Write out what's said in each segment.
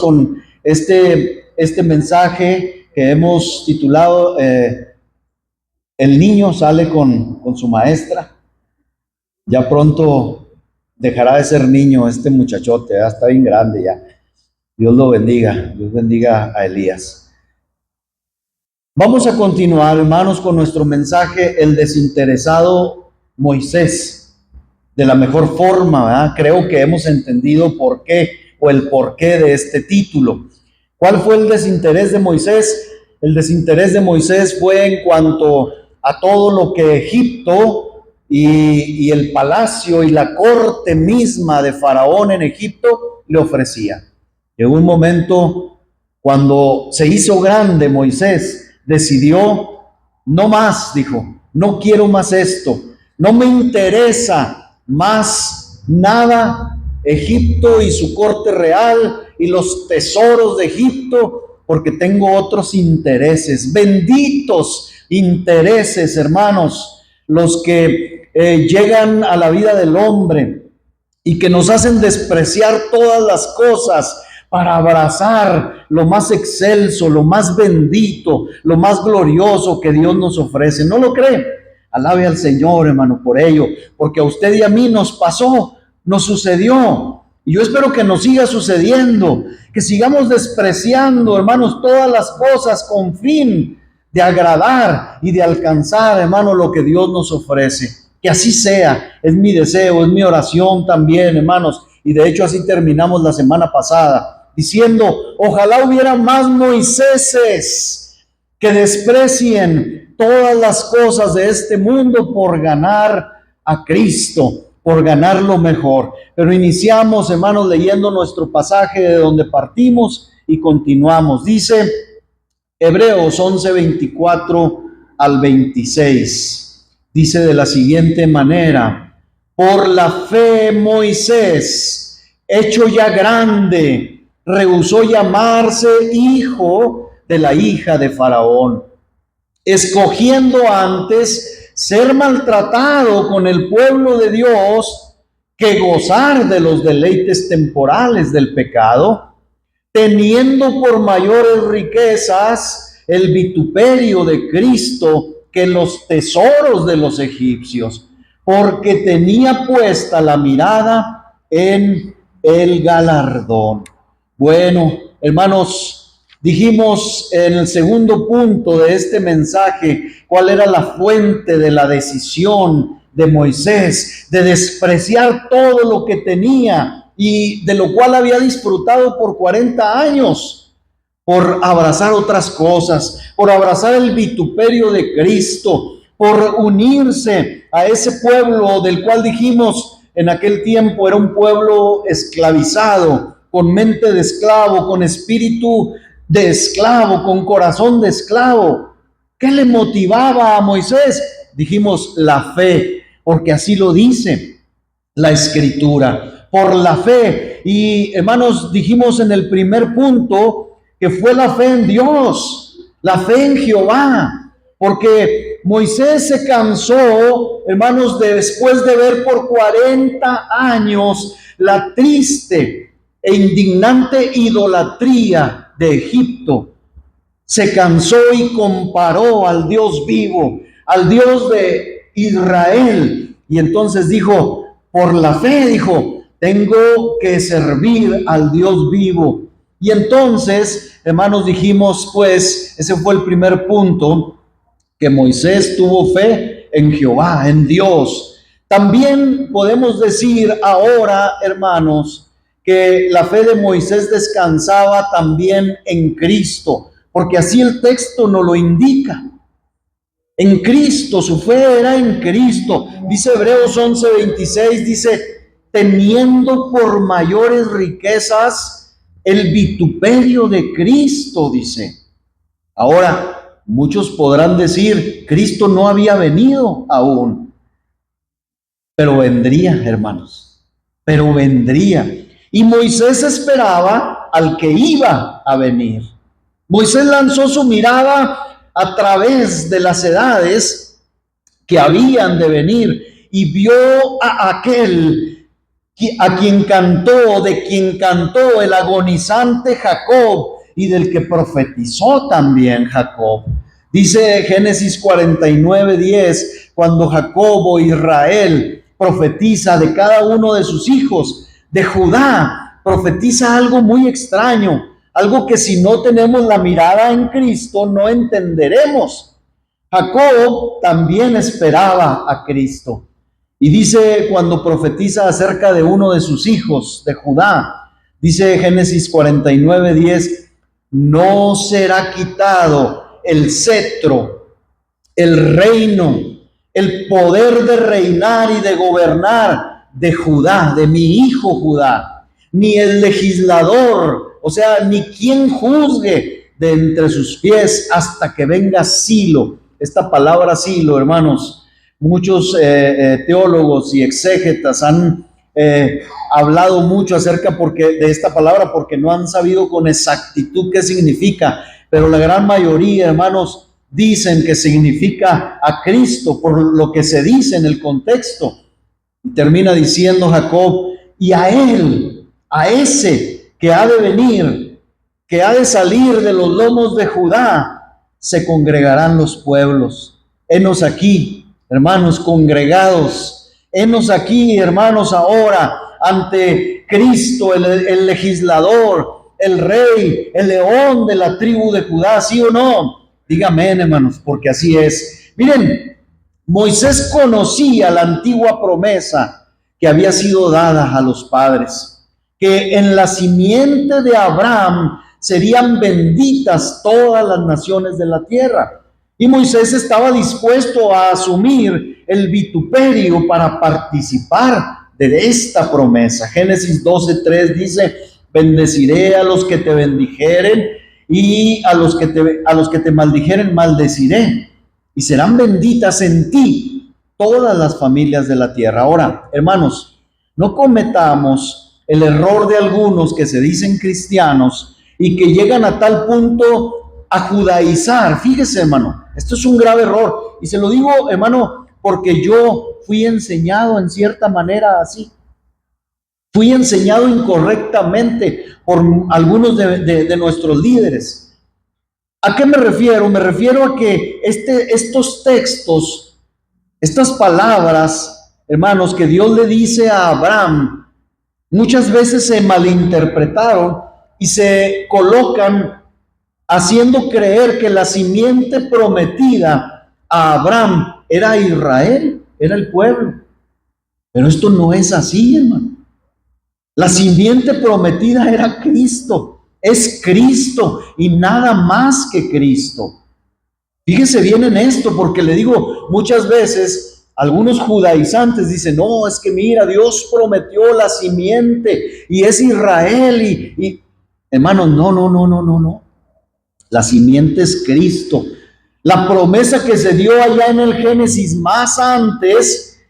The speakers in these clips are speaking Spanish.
con este mensaje que hemos titulado El niño sale con su maestra. Ya pronto dejará de ser niño este muchachote, ya está bien grande ya. Dios lo bendiga, Dios bendiga a Elías. Vamos a continuar, hermanos, con nuestro mensaje, el desinteresado Moisés, de la mejor forma, ¿verdad? Creo que hemos entendido por qué o el porqué de este título. ¿Cuál fue el desinterés de Moisés? El desinterés de Moisés fue en cuanto a todo lo que Egipto y el palacio y la corte misma de Faraón en Egipto le ofrecía. Llegó un momento cuando se hizo grande Moisés, decidió, no más, dijo, no quiero más esto, no me interesa más nada, Egipto y su corte real y los tesoros de Egipto, porque tengo otros intereses, benditos intereses, hermanos, los que llegan a la vida del hombre y que nos hacen despreciar todas las cosas para abrazar lo más excelso, lo más bendito, lo más glorioso que Dios nos ofrece. ¿No lo cree? Alabe al Señor, hermano, por ello, porque a usted y a mí nos pasó, nos sucedió, y yo espero que nos siga sucediendo, que sigamos despreciando, hermanos, todas las cosas con fin de agradar y de alcanzar, hermano, lo que Dios nos ofrece. Que así sea, es mi deseo, es mi oración también, hermanos, y de hecho así terminamos la semana pasada, diciendo, ojalá hubiera más Moiséses que desprecien todas las cosas de este mundo por ganar a Cristo, por ganar lo mejor. Pero iniciamos, hermanos, leyendo nuestro pasaje de donde partimos y continuamos. Dice Hebreos 11, 24 al 26. Dice de la siguiente manera: por la fe Moisés, hecho ya grande, rehusó llamarse hijo de la hija de Faraón, escogiendo antes ser maltratado con el pueblo de Dios que gozar de los deleites temporales del pecado, teniendo por mayores riquezas el vituperio de Cristo que los tesoros de los egipcios, porque tenía puesta la mirada en el galardón. Bueno, hermanos, dijimos en el segundo punto de este mensaje cuál era la fuente de la decisión de Moisés de despreciar todo lo que tenía y de lo cual había disfrutado por 40 años, por abrazar otras cosas, por abrazar el vituperio de Cristo, por unirse a ese pueblo del cual dijimos en aquel tiempo era un pueblo esclavizado, con mente de esclavo, con espíritu de esclavo, con corazón de esclavo. ¿Qué le motivaba a Moisés? Dijimos la fe, porque así lo dice la Escritura, por la fe. Y hermanos, dijimos en el primer punto que fue la fe en Dios, la fe en Jehová, porque Moisés se cansó, hermanos, después de ver por 40 años la triste e indignante idolatría de Egipto. Se cansó y comparó al Dios vivo, al Dios de Israel, y entonces dijo, por la fe, dijo, tengo que servir al Dios vivo. Y entonces, hermanos, dijimos, pues, ese fue el primer punto, que Moisés tuvo fe en Jehová, en Dios. También podemos decir ahora, hermanos, que la fe de Moisés descansaba también en Cristo, porque así el texto nos lo indica. En Cristo, su fe era en Cristo. Dice Hebreos 11:26, dice, teniendo por mayores riquezas el vituperio de Cristo, dice. Ahora, muchos podrán decir, Cristo no había venido aún, pero vendría, hermanos, pero vendría. Y Moisés esperaba al que iba a venir. Moisés lanzó su mirada a través de las edades que habían de venir y vio a aquel a quien cantó, de quien cantó el agonizante Jacob y del que profetizó también Jacob. Dice Génesis 49:10, cuando Jacob o Israel profetiza de cada uno de sus hijos, de Judá, profetiza algo muy extraño, algo que si no tenemos la mirada en Cristo no entenderemos. Jacob también esperaba a Cristo. Y dice cuando profetiza acerca de uno de sus hijos, de Judá, dice Génesis 49:10, no será quitado el cetro, el reino, el poder de reinar y de gobernar de Judá, de mi hijo Judá, ni el legislador, o sea, ni quien juzgue de entre sus pies hasta que venga Silo. Esta palabra Silo, hermanos, muchos teólogos y exégetas han hablado mucho acerca de esta palabra porque no han sabido con exactitud qué significa, pero la gran mayoría, hermanos, dicen que significa a Cristo por lo que se dice en el contexto. Y termina diciendo Jacob, y a él, a ese que ha de venir, que ha de salir de los lomos de Judá, se congregarán los pueblos. Henos aquí, hermanos, congregados. Henos aquí, hermanos, ahora ante Cristo, el legislador, el rey, el león de la tribu de Judá, ¿sí o no? Dígame, hermanos, porque así es. Miren, Moisés conocía la antigua promesa que había sido dada a los padres, que en la simiente de Abraham serían benditas todas las naciones de la tierra. Y Moisés estaba dispuesto a asumir el vituperio para participar de esta promesa. Génesis 12:3 dice, bendeciré a los que te bendijeren y a los que te maldijeren maldeciré. Y serán benditas en ti todas las familias de la tierra. Ahora, hermanos, no cometamos el error de algunos que se dicen cristianos y que llegan a tal punto a judaizar. Fíjese, hermano, esto es un grave error. Y se lo digo, hermano, porque yo fui enseñado en cierta manera así. Fui enseñado incorrectamente por algunos de nuestros líderes. ¿A qué me refiero? Me refiero a que estos textos, estas palabras, hermanos, que Dios le dice a Abraham, muchas veces se malinterpretaron y se colocan haciendo creer que la simiente prometida a Abraham era Israel, era el pueblo. Pero esto no es así, hermano. La simiente prometida era Cristo. Es Cristo y nada más que Cristo. Fíjese bien en esto, porque le digo, muchas veces algunos judaizantes dicen, no, es que mira, Dios prometió la simiente y es Israel y hermanos, no. La simiente es Cristo. La promesa que se dio allá en el Génesis más antes,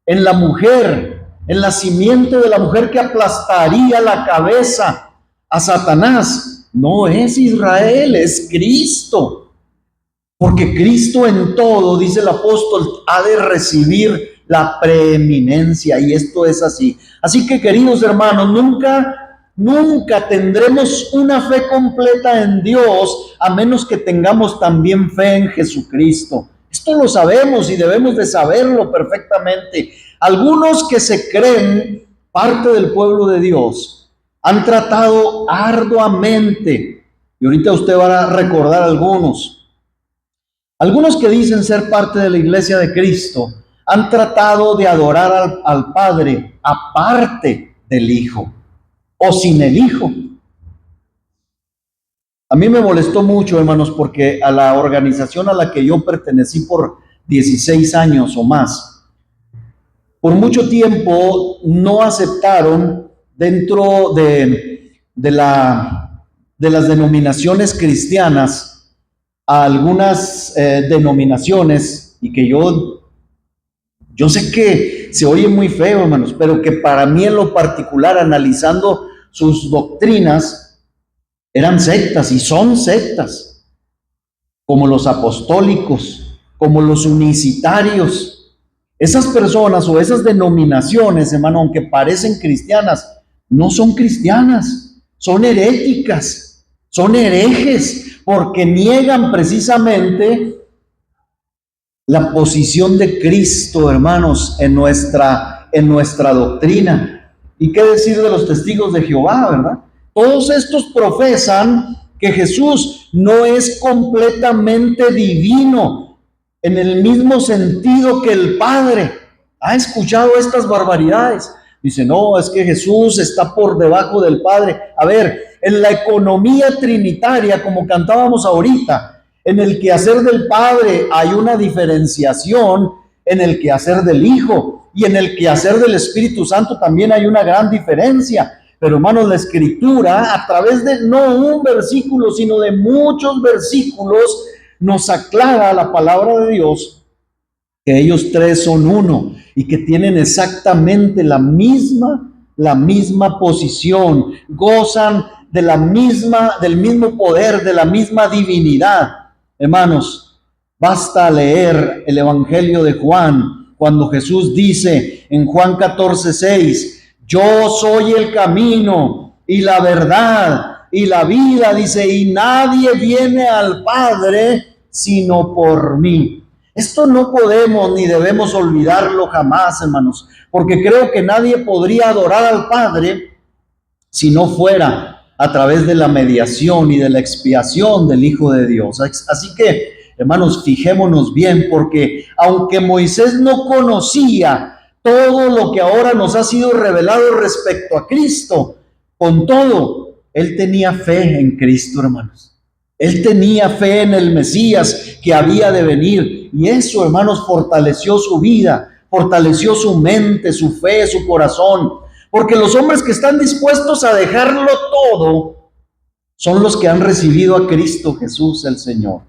en la mujer, en la simiente de la mujer que aplastaría la cabeza a Satanás, no es Israel, es Cristo. Porque Cristo en todo, dice el apóstol, ha de recibir la preeminencia, y esto es así. Así que, queridos hermanos, nunca tendremos una fe completa en Dios a menos que tengamos también fe en Jesucristo. Esto lo sabemos y debemos de saberlo perfectamente. Algunos que se creen parte del pueblo de Dios han tratado arduamente, y ahorita usted va a recordar algunos que dicen ser parte de la iglesia de Cristo, han tratado de adorar al Padre aparte del Hijo o sin el Hijo. A mí me molestó mucho, hermanos, porque a la organización a la que yo pertenecí por 16 años o más, por mucho tiempo no aceptaron dentro de las denominaciones cristianas a algunas denominaciones, y que yo sé que se oye muy feo, hermanos, pero que para mí en lo particular, analizando sus doctrinas, eran sectas y son sectas, como los apostólicos, como los unicitarios, Esas personas o esas denominaciones, hermano, aunque parecen cristianas, no son cristianas, son heréticas, son herejes, porque niegan precisamente la posición de Cristo, hermanos, en nuestra doctrina. ¿Y qué decir de los testigos de Jehová, verdad? Todos estos profesan que Jesús no es completamente divino en el mismo sentido que el Padre. ¿Ha escuchado estas barbaridades? Dice, no, es que Jesús está por debajo del Padre. A ver, en la economía trinitaria, como cantábamos ahorita, en el quehacer del Padre hay una diferenciación, en el quehacer del Hijo y en el quehacer del Espíritu Santo también hay una gran diferencia. Pero hermanos, la Escritura, a través de no un versículo, sino de muchos versículos, nos aclara la palabra de Dios que ellos tres son uno y que tienen exactamente la misma posición, gozan de del mismo poder, de la misma divinidad. Hermanos, basta leer el Evangelio de Juan cuando Jesús dice en Juan 14:6, yo soy el camino y la verdad y la vida, dice, y nadie viene al Padre sino por mí. Esto no podemos ni debemos olvidarlo jamás, hermanos, porque creo que nadie podría adorar al Padre si no fuera a través de la mediación y de la expiación del Hijo de Dios. Así que, hermanos, fijémonos bien, porque aunque Moisés no conocía todo lo que ahora nos ha sido revelado respecto a Cristo, con todo, él tenía fe en Cristo, hermanos. Él tenía fe en el Mesías que había de venir, y eso, hermanos, fortaleció su vida, fortaleció su mente, su fe, su corazón. Porque los hombres que están dispuestos a dejarlo todo son los que han recibido a Cristo Jesús el Señor.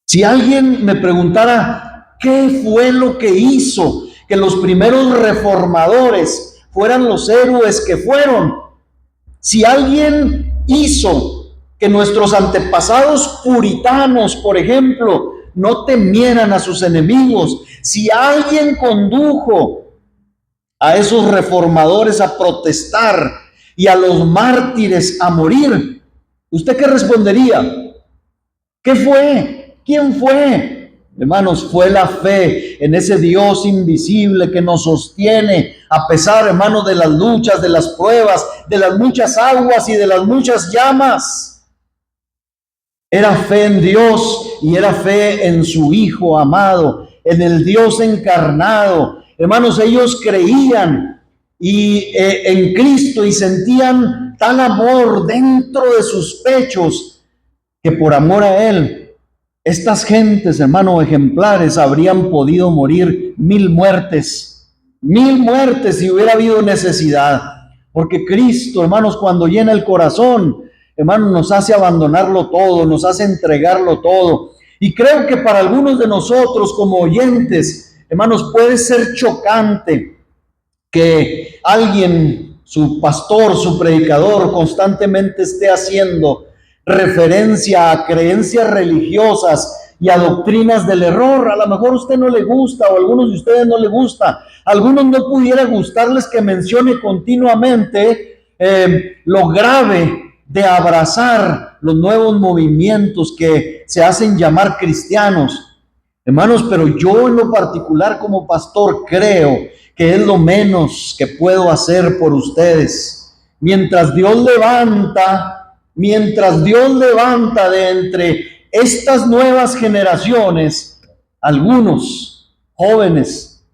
Si alguien me preguntara qué fue lo que hizo que los primeros reformadores fueran los héroes que fueron, si alguien hizo que nuestros antepasados puritanos, por ejemplo, no temieran a sus enemigos, si alguien condujo a esos reformadores a protestar y a los mártires a morir, ¿usted qué respondería? ¿Qué fue? ¿Quién fue? Hermanos, fue la fe en ese Dios invisible que nos sostiene a pesar, hermanos, de las luchas, de las pruebas, de las muchas aguas y de las muchas llamas. Era fe en Dios y era fe en su Hijo amado, en el Dios encarnado. Hermanos, ellos creían en Cristo y sentían tal amor dentro de sus pechos que por amor a Él, estas gentes, hermanos, ejemplares, habrían podido morir 1000 muertes si hubiera habido necesidad. Porque Cristo, hermanos, cuando llena el corazón, hermanos, nos hace abandonarlo todo, nos hace entregarlo todo. Y creo que para algunos de nosotros como oyentes, hermanos, puede ser chocante que alguien, su pastor, su predicador, constantemente esté haciendo referencia a creencias religiosas y a doctrinas del error. A lo mejor a usted no le gusta, o a algunos de ustedes no le gusta. A algunos no pudiera gustarles que mencione continuamente lo grave de abrazar los nuevos movimientos que se hacen llamar cristianos. Hermanos, pero yo en lo particular como pastor creo que es lo menos que puedo hacer por ustedes. Mientras Dios levanta de entre estas nuevas generaciones algunos jóvenes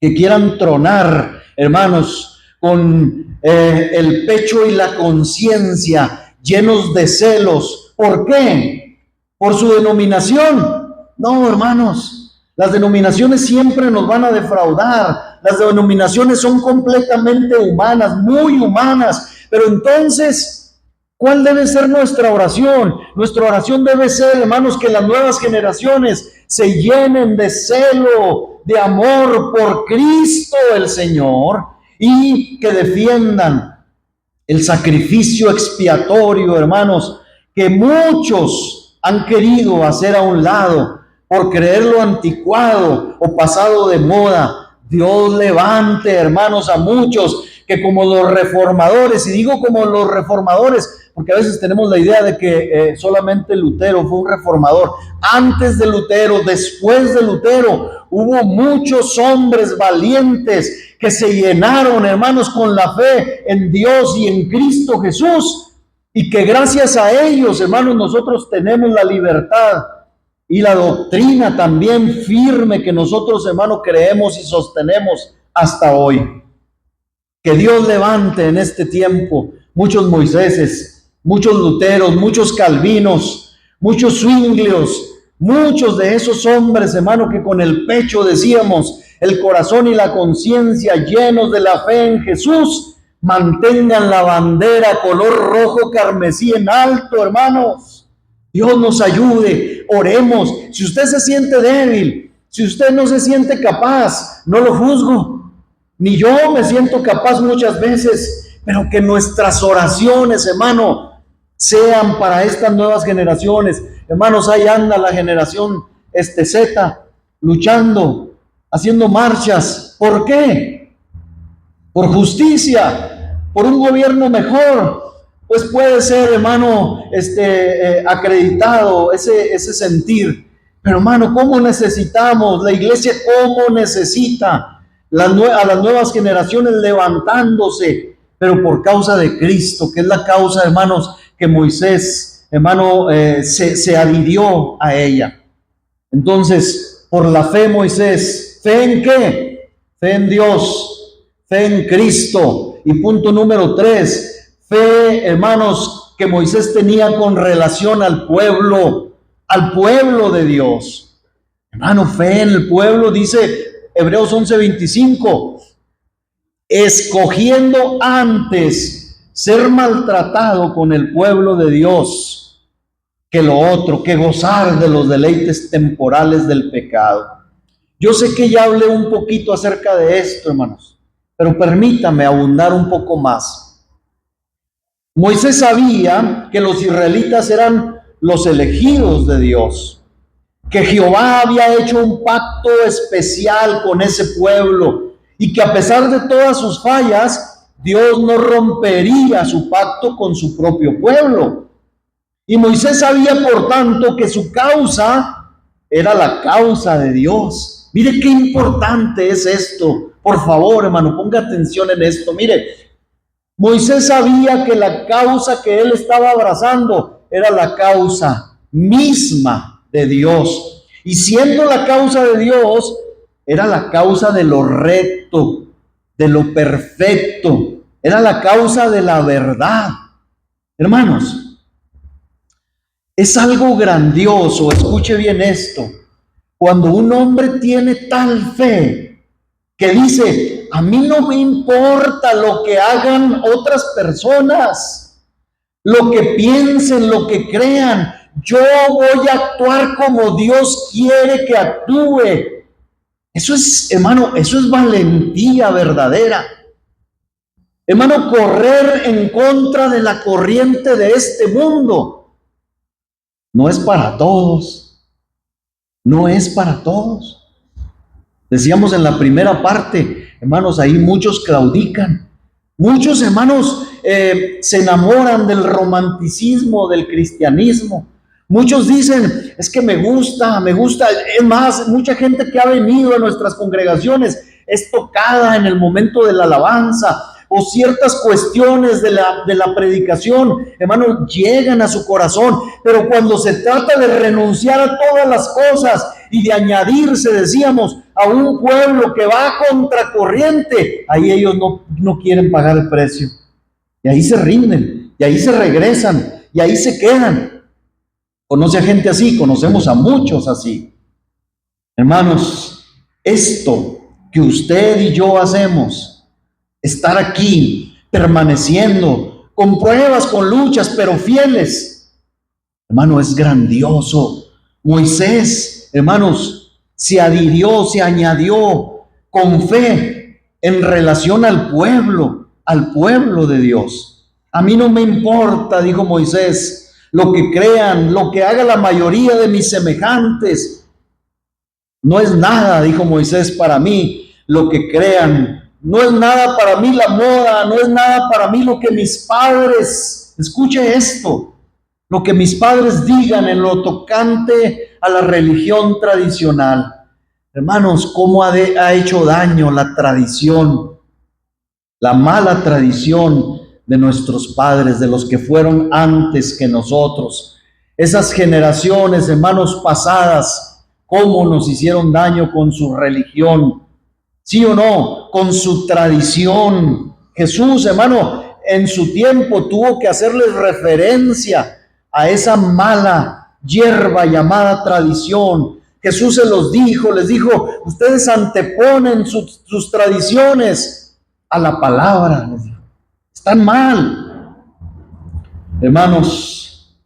que quieran tronar, hermanos, con el pecho y la conciencia llenos de celos. ¿Por qué? ¿Por su denominación? No, hermanos, las denominaciones siempre nos van a defraudar. Las denominaciones son completamente humanas, muy humanas. Pero entonces, ¿cuál debe ser nuestra oración? Nuestra oración debe ser, hermanos, que las nuevas generaciones se llenen de celo, de amor por Cristo el Señor, y que defiendan el sacrificio expiatorio, hermanos, que muchos han querido hacer a un lado por creerlo anticuado o pasado de moda. Dios levante, hermanos, a muchos que como los reformadores, y digo como los reformadores, porque a veces tenemos la idea de que solamente Lutero fue un reformador. Antes de Lutero, después de Lutero, hubo muchos hombres valientes que se llenaron, hermanos, con la fe en Dios y en Cristo Jesús, y que gracias a ellos, hermanos, nosotros tenemos la libertad y la doctrina también firme que nosotros, hermanos, creemos y sostenemos hasta hoy. Que Dios levante en este tiempo muchos Moiséses, muchos Luteros, muchos Calvinos, muchos Zwinglios, muchos de esos hombres, hermano, que con el pecho, decíamos, el corazón y la conciencia llenos de la fe en Jesús, mantengan la bandera color rojo carmesí en alto, hermanos. Dios nos ayude, oremos. Si usted se siente débil, si usted no se siente capaz, no lo juzgo. Ni yo me siento capaz muchas veces, pero que nuestras oraciones, hermano, sean para estas nuevas generaciones. Hermanos, ahí anda la generación Z, luchando, haciendo marchas. ¿Por qué? Por justicia, por un gobierno mejor. Pues puede ser, hermano, acreditado ese sentir. Pero, hermano, ¿cómo necesitamos? La iglesia, ¿cómo necesita a las nuevas generaciones levantándose? Pero por causa de Cristo, que es la causa, hermanos, que Moisés, hermano, se adhirió a ella. Entonces, por la fe, Moisés, ¿fe en qué? Fe en Dios, fe en Cristo. Y punto número 3, fe, hermanos, que Moisés tenía con relación al pueblo de Dios. Hermano, fe en el pueblo, dice Hebreos 11:25, escogiendo antes ser maltratado con el pueblo de Dios que lo otro, que gozar de los deleites temporales del pecado. Yo sé que ya hablé un poquito acerca de esto, hermanos, pero permítame abundar un poco más. Moisés sabía que los israelitas eran los elegidos de Dios, que Jehová había hecho un pacto especial con ese pueblo y que a pesar de todas sus fallas, Dios no rompería su pacto con su propio pueblo. Y Moisés sabía, por tanto, que su causa era la causa de Dios. Mire qué importante es esto. Por favor, hermano, ponga atención en esto. Mire, Moisés sabía que la causa que él estaba abrazando era la causa misma de Dios. Y siendo la causa de Dios, era la causa de lo recto, de lo perfecto. Era la causa de la verdad. Hermanos, es algo grandioso, escuche bien esto, cuando un hombre tiene tal fe que dice, a mí no me importa lo que hagan otras personas, lo que piensen, lo que crean, yo voy a actuar como Dios quiere que actúe. Eso es, hermano, eso es valentía verdadera. Hermano, correr en contra de la corriente de este mundo no es para todos. No es para todos. Decíamos en la primera parte, hermanos, ahí muchos claudican. Muchos, hermanos, se enamoran del romanticismo, del cristianismo. Muchos dicen, es que me gusta. Es más, mucha gente que ha venido a nuestras congregaciones es tocada en el momento de la alabanza, o ciertas cuestiones de la predicación, hermanos, llegan a su corazón, pero cuando se trata de renunciar a todas las cosas y de añadirse, decíamos, a un pueblo que va a contracorriente, ahí ellos no quieren pagar el precio, y ahí se rinden, y ahí se regresan, y ahí se quedan. ¿Conoce a gente así? Conocemos a muchos así. Hermanos, esto que usted y yo hacemos, estar aquí, permaneciendo, con pruebas, con luchas, pero fieles, hermano, es grandioso. Moisés, hermanos, se adhirió, se añadió con fe en relación al pueblo de Dios. A mí no me importa, dijo Moisés, lo que crean, lo que haga la mayoría de mis semejantes. No es nada, dijo Moisés, para mí lo que crean. No es nada para mí la moda, no es nada para mí lo que mis padres, escuche esto, lo que mis padres digan en lo tocante a la religión tradicional. Hermanos, ¿cómo ha hecho daño la tradición, la mala tradición de nuestros padres, de los que fueron antes que nosotros? Esas generaciones, hermanos, pasadas, cómo nos hicieron daño con su religión, ¿sí o no? Con su tradición. Jesús, hermano, en su tiempo tuvo que hacerles referencia a esa mala hierba llamada tradición. Jesús se los dijo, les dijo, ustedes anteponen sus tradiciones a la palabra. Les dijo, están mal. Hermanos,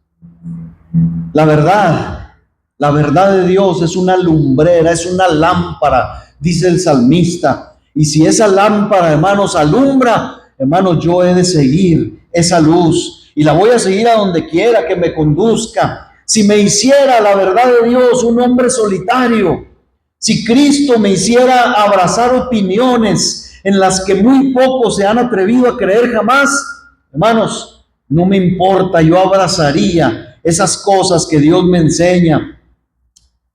la verdad de Dios es una lumbrera, es una lámpara, dice el salmista. Y si esa lámpara, hermanos, alumbra, hermanos, yo he de seguir esa luz y la voy a seguir a donde quiera que me conduzca. Si me hiciera la verdad de Dios un hombre solitario, si Cristo me hiciera abrazar opiniones en las que muy pocos se han atrevido a creer jamás, hermanos, no me importa, yo abrazaría esas cosas que Dios me enseña.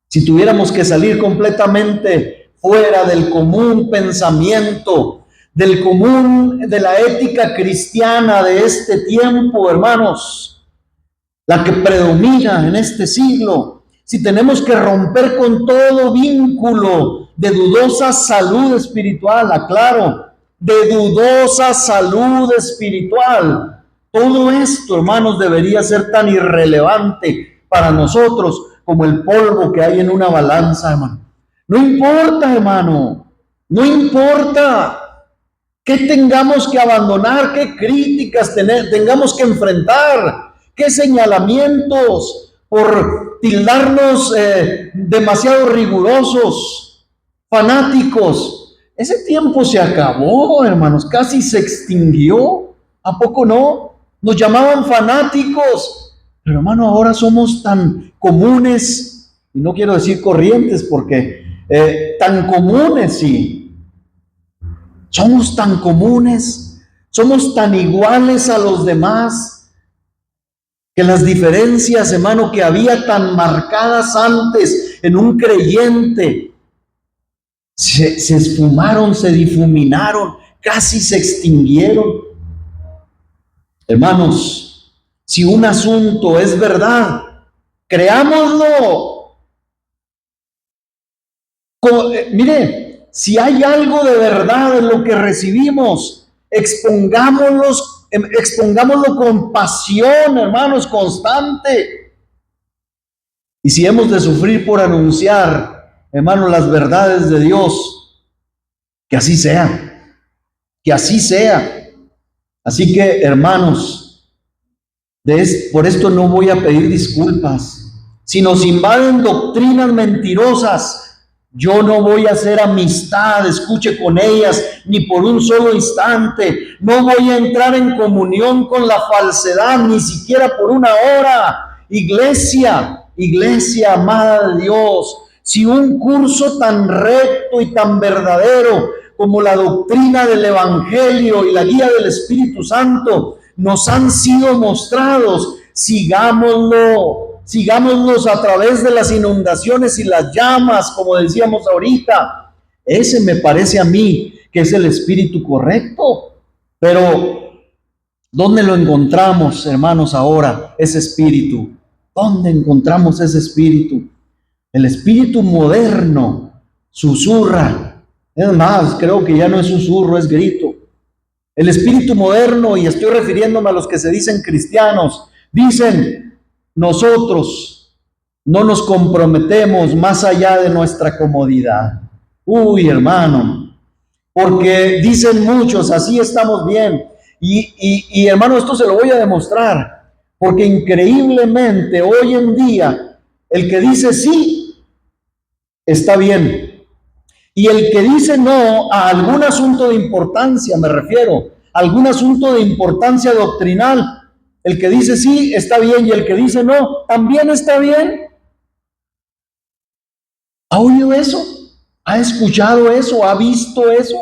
Si tuviéramos que salir completamente fuera del común pensamiento, del común, de la ética cristiana de este tiempo, hermanos, la que predomina en este siglo, si tenemos que romper con todo vínculo de dudosa salud espiritual, aclaro, de dudosa salud espiritual, todo esto, hermanos, debería ser tan irrelevante para nosotros como el polvo que hay en una balanza, hermano. No importa, hermano, no importa qué tengamos que abandonar, qué críticas tengamos que enfrentar, qué señalamientos por tildarnos demasiado rigurosos, fanáticos. Ese tiempo se acabó, hermanos, casi se extinguió. ¿A poco no? Nos llamaban fanáticos, pero hermano, ahora somos tan comunes, y no quiero decir corrientes porque tan comunes, sí. Somos tan comunes, somos tan iguales a los demás, que las diferencias, hermano, que había tan marcadas antes en un creyente, se esfumaron, se difuminaron, casi se extinguieron. Hermanos, si un asunto es verdad, creámoslo. Mire, si hay algo de verdad en lo que recibimos, expongámoslo con pasión, hermanos, constante. Y si hemos de sufrir por anunciar, hermanos, las verdades de Dios, que así sea, que así sea. Así que, hermanos, por esto no voy a pedir disculpas. Si nos invaden doctrinas mentirosas, yo no voy a hacer amistad, escuche, con ellas, ni por un solo instante. No voy a entrar en comunión con la falsedad, ni siquiera por una hora. Iglesia, iglesia amada de Dios, si un curso tan recto y tan verdadero como la doctrina del Evangelio y la guía del Espíritu Santo nos han sido mostrados, sigámoslos a través de las inundaciones y las llamas, como decíamos ahorita. Ese me parece a mí que es el espíritu correcto. Pero ¿dónde lo encontramos, hermanos, ahora, ese espíritu? ¿Dónde encontramos ese espíritu? El espíritu moderno susurra. Es más, creo que ya no es susurro, es grito. El espíritu moderno, y estoy refiriéndome a los que se dicen cristianos, dicen: nosotros no nos comprometemos más allá de nuestra comodidad. Uy, hermano, porque dicen muchos, así estamos bien. Y hermano, esto se lo voy a demostrar, porque increíblemente hoy en día el que dice sí está bien, y el que dice no a algún asunto de importancia, me refiero, algún asunto de importancia doctrinal, el que dice sí está bien y el que dice no también está bien. ¿Ha oído eso? ¿Ha escuchado eso? ¿Ha visto eso?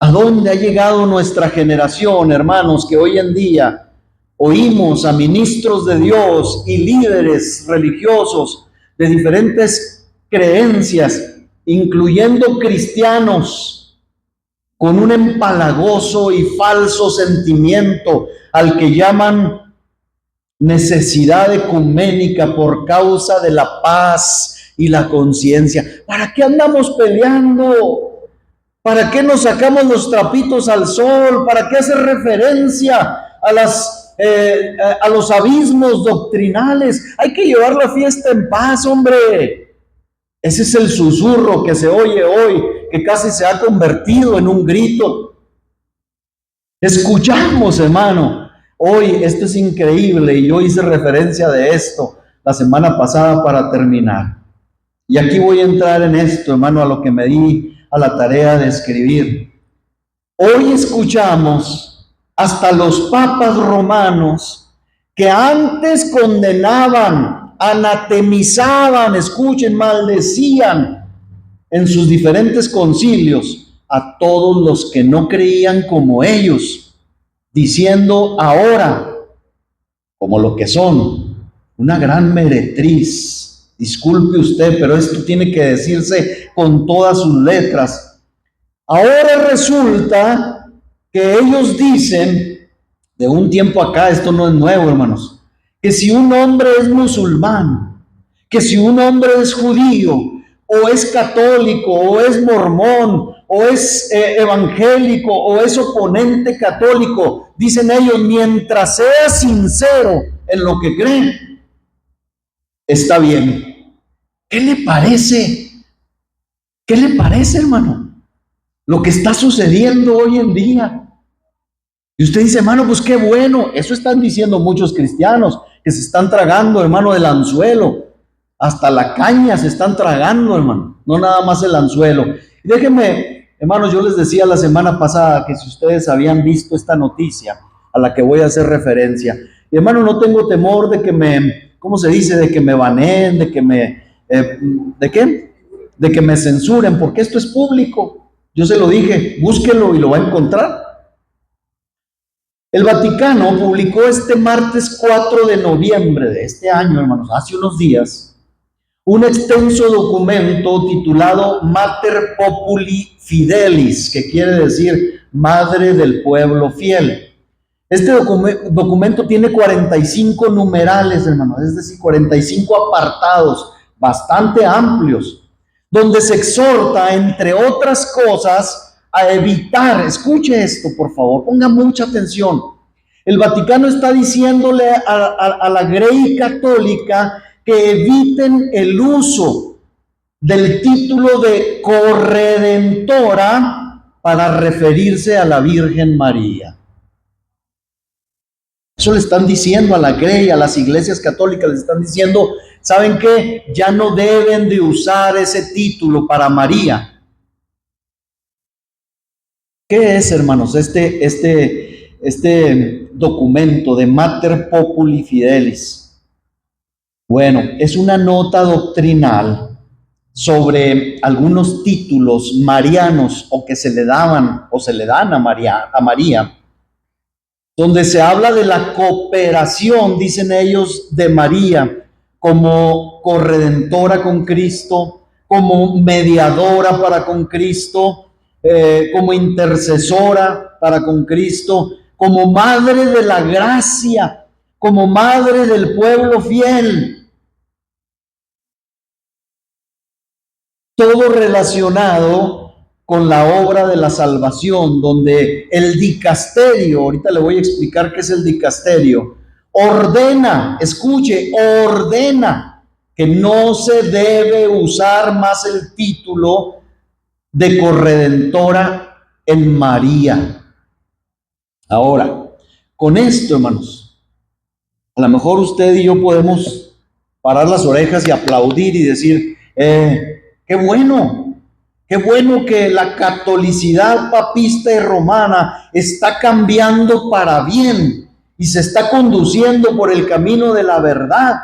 ¿A dónde ha llegado nuestra generación, hermanos, que hoy en día oímos a ministros de Dios y líderes religiosos de diferentes creencias, incluyendo cristianos, con un empalagoso y falso sentimiento al que llaman necesidad ecuménica por causa de la paz y la conciencia? ¿Para qué andamos peleando? ¿Para qué nos sacamos los trapitos al sol? ¿Para qué hacer referencia a los abismos doctrinales? Hay que llevar la fiesta en paz, hombre. Ese es el susurro que se oye hoy, que casi se ha convertido en un grito. Escuchamos, hermano. Hoy esto es increíble y yo hice referencia de esto la semana pasada para terminar. Y aquí voy a entrar en esto, hermano, a lo que me di a la tarea de escribir. Hoy escuchamos hasta los papas romanos que antes condenaban, anatemizaban, escuchen, maldecían en sus diferentes concilios a todos los que no creían como ellos, diciendo ahora, como lo que son, una gran meretriz. Disculpe usted, pero esto tiene que decirse con todas sus letras. Ahora resulta que ellos dicen, de un tiempo acá, esto no es nuevo, hermanos, que si un hombre es musulmán, que si un hombre es judío, o es católico, o es mormón, o es evangélico, o es oponente católico, dicen ellos, mientras sea sincero en lo que cree, está bien. ¿Qué le parece? ¿Qué le parece, hermano? Lo que está sucediendo hoy en día. Y usted dice, hermano, pues qué bueno. Eso están diciendo muchos cristianos, que se están tragando, hermano, el anzuelo. Hasta la caña se están tragando, hermano. No nada más el anzuelo. Y déjenme, hermanos, yo les decía la semana pasada que si ustedes habían visto esta noticia a la que voy a hacer referencia. Y hermano, no tengo temor de que me, ¿cómo se dice? De que me baneen, de que me, ¿de qué? De que me censuren, porque esto es público. Yo se lo dije, búsquelo y lo va a encontrar. El Vaticano publicó este martes 4 de noviembre de este año, hermanos, hace unos días, un extenso documento titulado Mater Populi Fidelis, que quiere decir Madre del Pueblo Fiel. Este documento tiene 45 numerales, hermanos, es decir, 45 apartados bastante amplios, donde se exhorta, entre otras cosas, a evitar, escuche esto por favor, ponga mucha atención. El Vaticano está diciéndole a la Grey Católica que eviten el uso del título de corredentora para referirse a la Virgen María. Eso le están diciendo a la Grey, a las iglesias católicas, les están diciendo, ¿saben qué? Ya no deben de usar ese título para María. ¿Qué es, hermanos, este documento de Mater Populi Fidelis? Bueno, es una nota doctrinal sobre algunos títulos marianos o que se le daban o se le dan a María, donde se habla de la cooperación, dicen ellos, de María como corredentora con Cristo, como mediadora para con Cristo, como intercesora para con Cristo, como madre de la gracia, como madre del pueblo fiel. Todo relacionado con la obra de la salvación, donde el dicasterio, ahorita le voy a explicar qué es el dicasterio, ordena, escuche, ordena que no se debe usar más el título de corredentora en María. Ahora, con esto, hermanos, a lo mejor usted y yo podemos parar las orejas y aplaudir y decir, qué bueno que la catolicidad papista y romana está cambiando para bien y se está conduciendo por el camino de la verdad.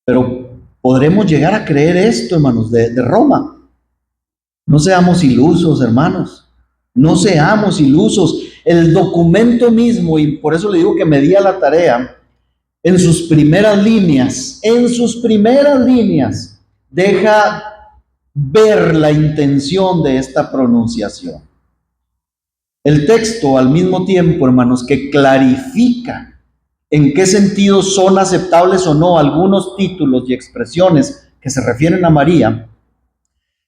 Pero podremos llegar a creer esto, hermanos, de Roma. No seamos ilusos, hermanos. No seamos ilusos. El documento mismo, y por eso le digo que me di a la tarea, en sus primeras líneas, deja ver la intención de esta pronunciación. El texto, al mismo tiempo, hermanos, que clarifica en qué sentido son aceptables o no algunos títulos y expresiones que se refieren a María,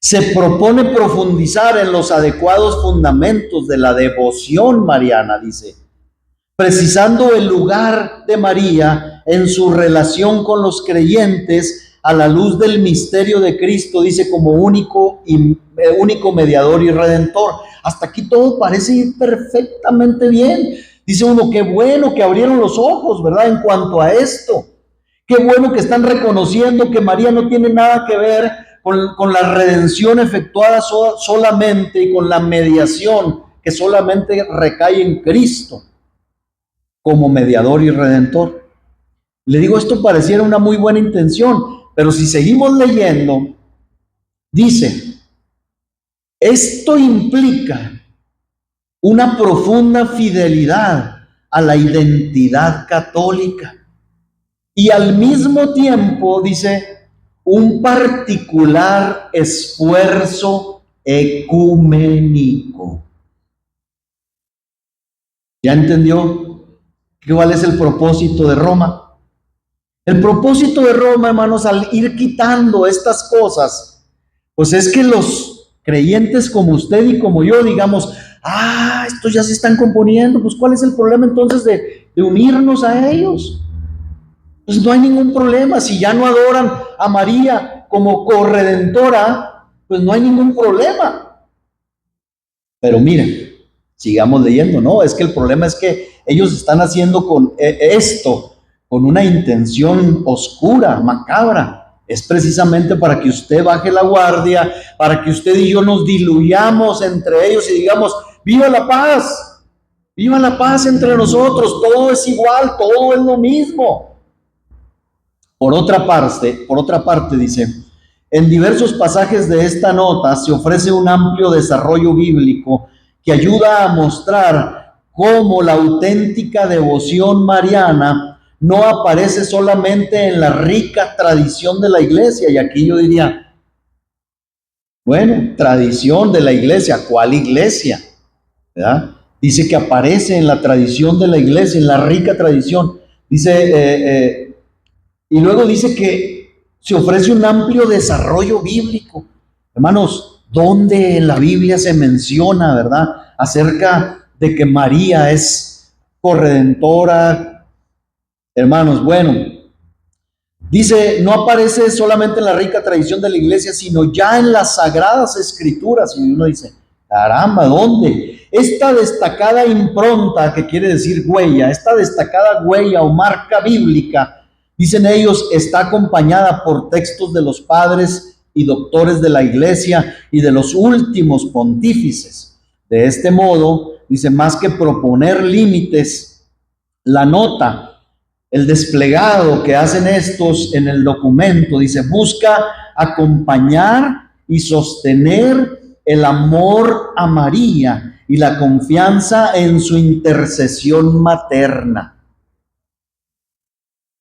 se propone profundizar en los adecuados fundamentos de la devoción mariana, dice, precisando el lugar de María en su relación con los creyentes a la luz del misterio de Cristo, dice, como único mediador y redentor. Hasta aquí todo parece ir perfectamente bien. Dice uno, qué bueno que abrieron los ojos, ¿verdad? En cuanto a esto. Qué bueno que están reconociendo que María no tiene nada que ver con la redención efectuada solamente y con la mediación que solamente recae en Cristo como mediador y redentor. Le digo, esto pareciera una muy buena intención, pero si seguimos leyendo, dice, esto implica una profunda fidelidad a la identidad católica y al mismo tiempo, dice, un particular esfuerzo ecuménico. ¿Ya entendió cuál es el propósito de Roma? El propósito de Roma, hermanos, al ir quitando estas cosas, pues es que los creyentes como usted y como yo digamos, estos ya se están componiendo, pues ¿cuál es el problema entonces de unirnos a ellos? Pues no hay ningún problema, si ya no adoran a María como corredentora, pues no hay ningún problema. Pero miren, sigamos leyendo, ¿no? Es que el problema es que ellos están haciendo con esto, con una intención oscura, macabra. Es precisamente para que usted baje la guardia, para que usted y yo nos diluyamos entre ellos y digamos, ¡viva la paz entre nosotros! Todo es igual, todo es lo mismo. Por otra parte, dice, en diversos pasajes de esta nota se ofrece un amplio desarrollo bíblico que ayuda a mostrar cómo la auténtica devoción mariana no aparece solamente en la rica tradición de la iglesia. Y aquí yo diría, bueno, tradición de la iglesia, ¿cuál iglesia? ¿Verdad? Dice que aparece en la tradición de la iglesia, en la rica tradición. Dice, y luego dice que se ofrece un amplio desarrollo bíblico. Hermanos, ¿dónde en la Biblia se menciona, verdad, acerca de que María es corredentora? Hermanos, bueno, dice, no aparece solamente en la rica tradición de la iglesia, sino ya en las sagradas escrituras. Y uno dice, caramba, ¿dónde? Esta destacada impronta, que quiere decir huella, esta destacada huella o marca bíblica, dicen ellos, está acompañada por textos de los padres y doctores de la iglesia y de los últimos pontífices. De este modo, dice, más que proponer límites, la nota, el desplegado que hacen estos en el documento, dice, busca acompañar y sostener el amor a María y la confianza en su intercesión materna.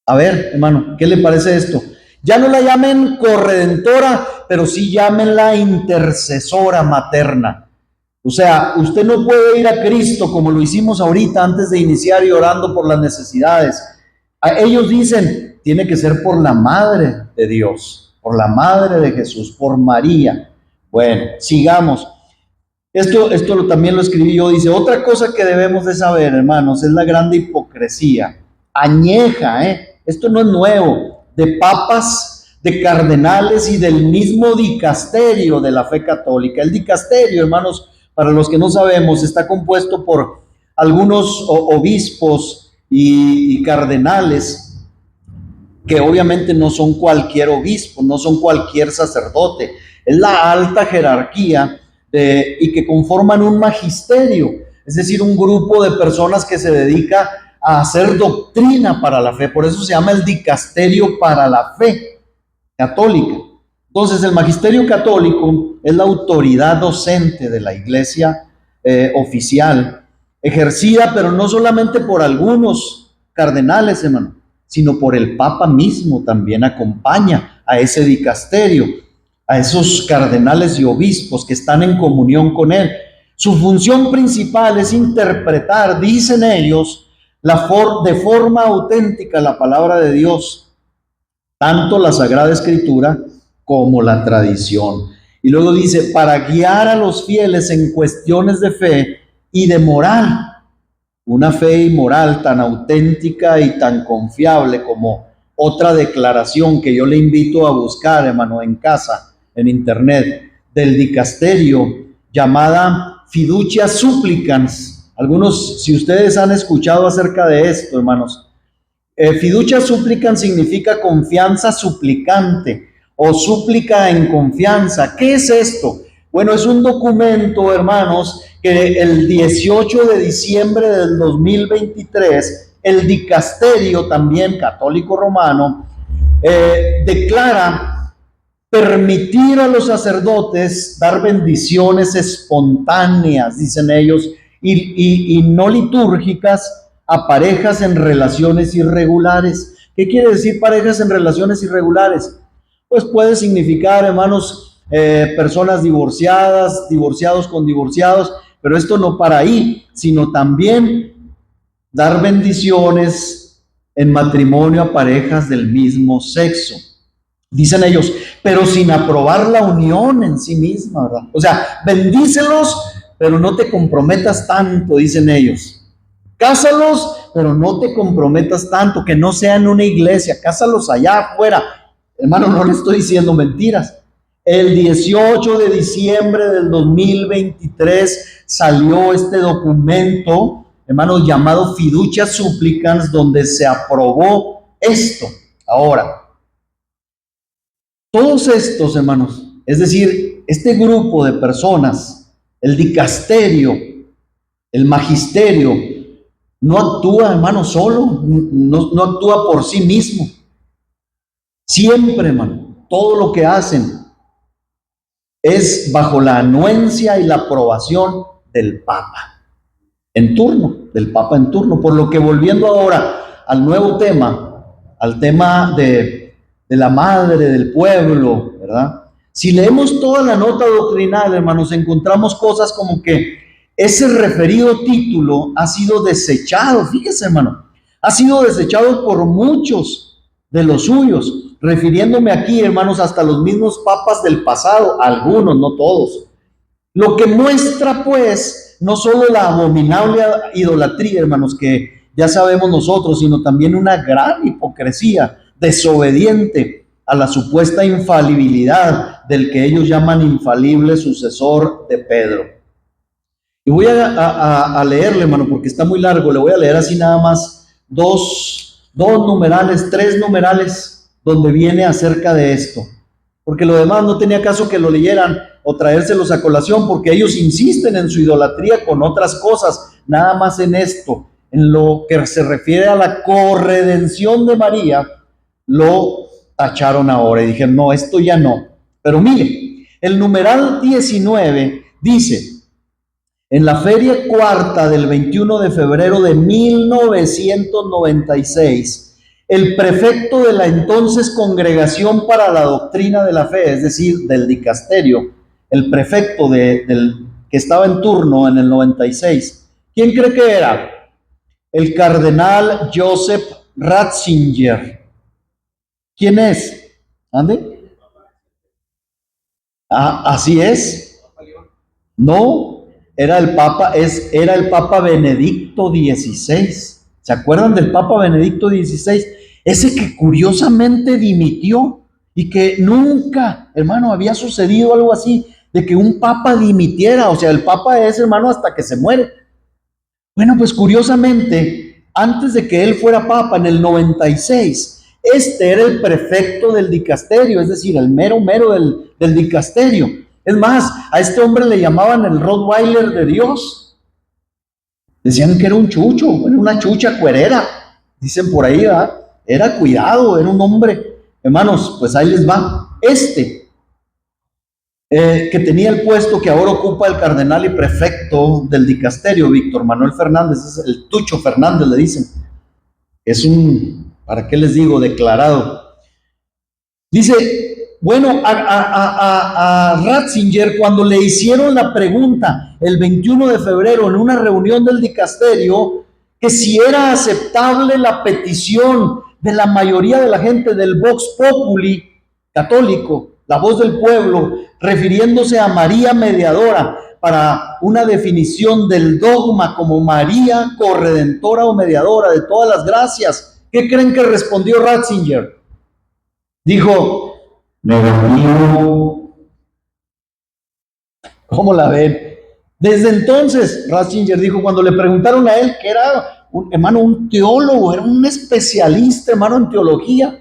A ver, hermano, ¿qué le parece esto? Ya no la llamen corredentora, pero sí llámenla intercesora materna. O sea, usted no puede ir a Cristo como lo hicimos ahorita antes de iniciar y orando por las necesidades. Ellos dicen, tiene que ser por la Madre de Dios, por la Madre de Jesús, por María. Bueno, sigamos. Esto también lo escribí yo. Dice, otra cosa que debemos de saber, hermanos, es la grande hipocresía. Añeja, esto no es nuevo, de papas, de cardenales y del mismo dicasterio de la fe católica. El dicasterio, hermanos, para los que no sabemos, está compuesto por algunos obispos y cardenales que obviamente no son cualquier obispo, no son cualquier sacerdote, es la alta jerarquía y que conforman un magisterio, es decir, un grupo de personas que se dedica a hacer doctrina para la fe. Por eso se llama el dicasterio para la fe. católica. Entonces, el magisterio católico es la autoridad docente de la iglesia oficial, ejercida, pero no solamente por algunos cardenales, hermano, sino por el Papa mismo. También acompaña a ese dicasterio, a esos cardenales y obispos que están en comunión con él. Su función principal es interpretar, dicen ellos, de forma auténtica la palabra de Dios, tanto la Sagrada Escritura como la tradición. Y luego dice, para guiar a los fieles en cuestiones de fe y de moral, una fe y moral tan auténtica y tan confiable como otra declaración que yo le invito a buscar, hermano, en casa, en internet, del dicasterio, llamada Fiducia Supplicans. Algunos, si ustedes han escuchado acerca de esto, hermanos, Fiducia Supplicans significa confianza suplicante o súplica en confianza. ¿Qué es esto? Bueno, es un documento, hermanos, que el 18 de diciembre del 2023, el dicasterio, también católico romano, declara permitir a los sacerdotes dar bendiciones espontáneas, dicen ellos, y no litúrgicas a parejas en relaciones irregulares. ¿Qué quiere decir parejas en relaciones irregulares? Pues puede significar, hermanos, personas divorciadas, divorciados con divorciados, pero esto no para ahí, sino también dar bendiciones en matrimonio a parejas del mismo sexo. Dicen ellos, pero sin aprobar la unión en sí misma, ¿verdad? O sea, bendícelos, pero no te comprometas tanto, dicen ellos. Cásalos, pero no te comprometas tanto, que no sea en una iglesia, cásalos allá afuera. Hermano, no le estoy diciendo mentiras. El 18 de diciembre del 2023 salió este documento, hermanos, llamado Fiducia Supplicans, donde se aprobó esto. Ahora, todos estos, hermanos, es decir, este grupo de personas, el dicasterio, el magisterio, no actúa, hermano, solo, no actúa por sí mismo. Siempre, hermano, todo lo que hacen es bajo la anuencia y la aprobación del Papa en turno, del Papa en turno. Por lo que, volviendo ahora al nuevo tema, al tema de la madre del pueblo, ¿verdad? Si leemos toda la nota doctrinal, hermanos, encontramos cosas como que ese referido título ha sido desechado. Fíjese, hermano, ha sido desechado por muchos de los suyos, refiriéndome aquí, hermanos, hasta los mismos papas del pasado, algunos, no todos. Lo que muestra, pues, no solo la abominable idolatría, hermanos, que ya sabemos nosotros, sino también una gran hipocresía desobediente a la supuesta infalibilidad del que ellos llaman infalible sucesor de Pedro. Y voy a leerle, hermano, porque está muy largo. Le voy a leer así nada más dos numerales, tres numerales, donde viene acerca de esto. Porque lo demás no tenía caso que lo leyeran o traérselos a colación, porque ellos insisten en su idolatría con otras cosas, nada más en esto, en lo que se refiere a la corredención de María, lo tacharon ahora y dijeron, no, esto ya no. Pero mire, el numeral 19 dice, en la feria cuarta del 21 de febrero de 1996, el prefecto de la entonces Congregación para la Doctrina de la Fe, es decir, del dicasterio, el prefecto que estaba en turno en el 96, ¿quién cree que era? El cardenal Joseph Ratzinger. ¿Quién es? ¿Ande? Ah, así es. No. Era el Papa Benedicto XVI. ¿Se acuerdan del Papa Benedicto XVI? Ese que curiosamente dimitió y que nunca, hermano, había sucedido algo así, de que un Papa dimitiera. O sea, el Papa es, hermano, hasta que se muere. Bueno, pues curiosamente, antes de que él fuera Papa, en el 96, este era el prefecto del dicasterio, es decir, el mero del dicasterio. Es más, a este hombre le llamaban el Rottweiler de Dios. Decían que era un chucho, era una chucha cuerera. Dicen por ahí, ¿verdad? Era cuidado, era un hombre Hermanos, pues ahí les va. Que tenía el puesto que ahora ocupa el cardenal y prefecto del dicasterio, Víctor Manuel Fernández, es el Tucho Fernández, le dicen. Es un, ¿para qué les digo? Declarado. Dice, bueno, a Ratzinger, cuando le hicieron la pregunta el 21 de febrero en una reunión del dicasterio, que si era aceptable la petición de la mayoría de la gente del Vox Populi católico, la voz del pueblo, refiriéndose a María Mediadora, para una definición del dogma como María corredentora o mediadora de todas las gracias. ¿Qué creen que respondió Ratzinger? Dijo, negativo. ¿Cómo la ven? Desde entonces, Ratzinger dijo, cuando le preguntaron a él, que era un teólogo, era un especialista, hermano, en teología,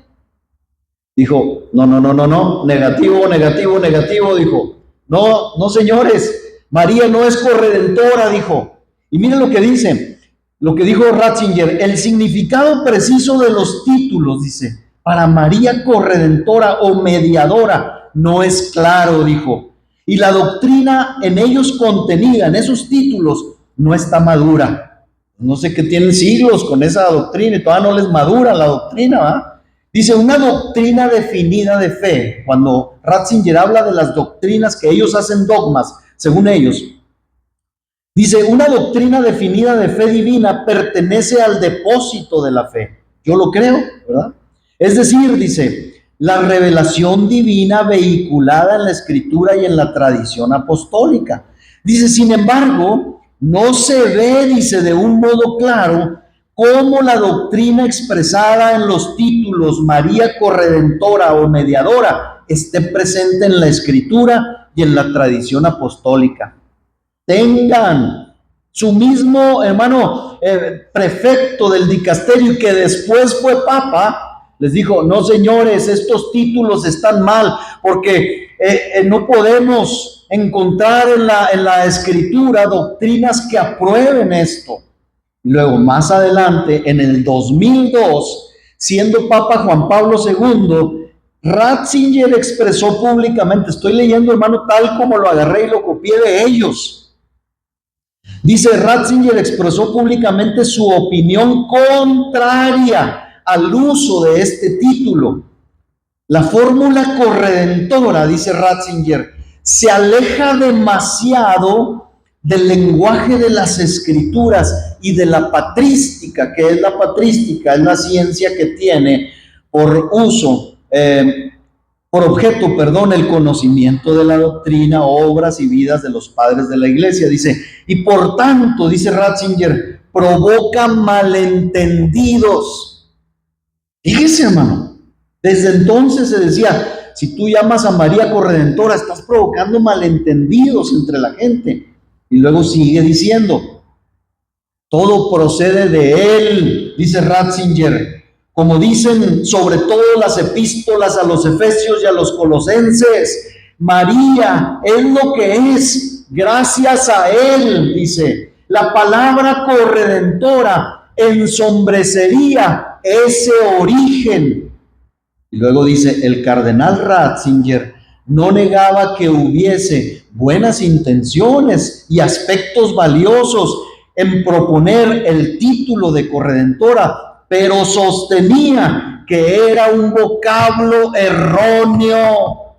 dijo, no, negativo, dijo, no, señores, María no es corredentora, dijo. Y miren lo que dice, lo que dijo Ratzinger, el significado preciso de los títulos, dice, para María corredentora o mediadora no es claro, dijo. Y la doctrina en ellos contenida, en esos títulos, no está madura. No sé qué tienen siglos con esa doctrina y todavía no les madura la doctrina, ¿verdad? Dice, una doctrina definida de fe. Cuando Ratzinger habla de las doctrinas que ellos hacen dogmas, según ellos, dice, una doctrina definida de fe divina pertenece al depósito de la fe. Yo lo creo, ¿verdad? Es decir, dice, la revelación divina vehiculada en la escritura y en la tradición apostólica. Dice, sin embargo, no se ve, dice, de un modo claro cómo la doctrina expresada en los títulos María corredentora o mediadora esté presente en la escritura y en la tradición apostólica. Tengan su mismo hermano prefecto del dicasterio, que después fue papa, les dijo, no señores, estos títulos están mal, porque no podemos encontrar en la escritura doctrinas que aprueben esto. Luego, más adelante, en el 2002, siendo Papa Juan Pablo II, Ratzinger expresó públicamente, estoy leyendo, hermano, tal como lo agarré y lo copié de ellos. Dice, Ratzinger expresó públicamente su opinión contraria al uso de este título. La fórmula corredentora, dice Ratzinger, se aleja demasiado del lenguaje de las escrituras y de la patrística. ¿Qué es la patrística? Es la ciencia que tiene por uso, por objeto, el conocimiento de la doctrina, obras y vidas de los padres de la iglesia. Dice, y por tanto, dice Ratzinger, provoca malentendidos. Fíjese, hermano, desde entonces se decía, si tú llamas a María corredentora, estás provocando malentendidos entre la gente. Y luego sigue diciendo, todo procede de él, dice Ratzinger, como dicen sobre todo las epístolas a los Efesios y a los Colosenses. María es lo que es gracias a él, dice. La palabra corredentora ensombrecería ese origen. Y luego dice, el cardenal Ratzinger no negaba que hubiese buenas intenciones y aspectos valiosos en proponer el título de corredentora, pero sostenía que era un vocablo erróneo.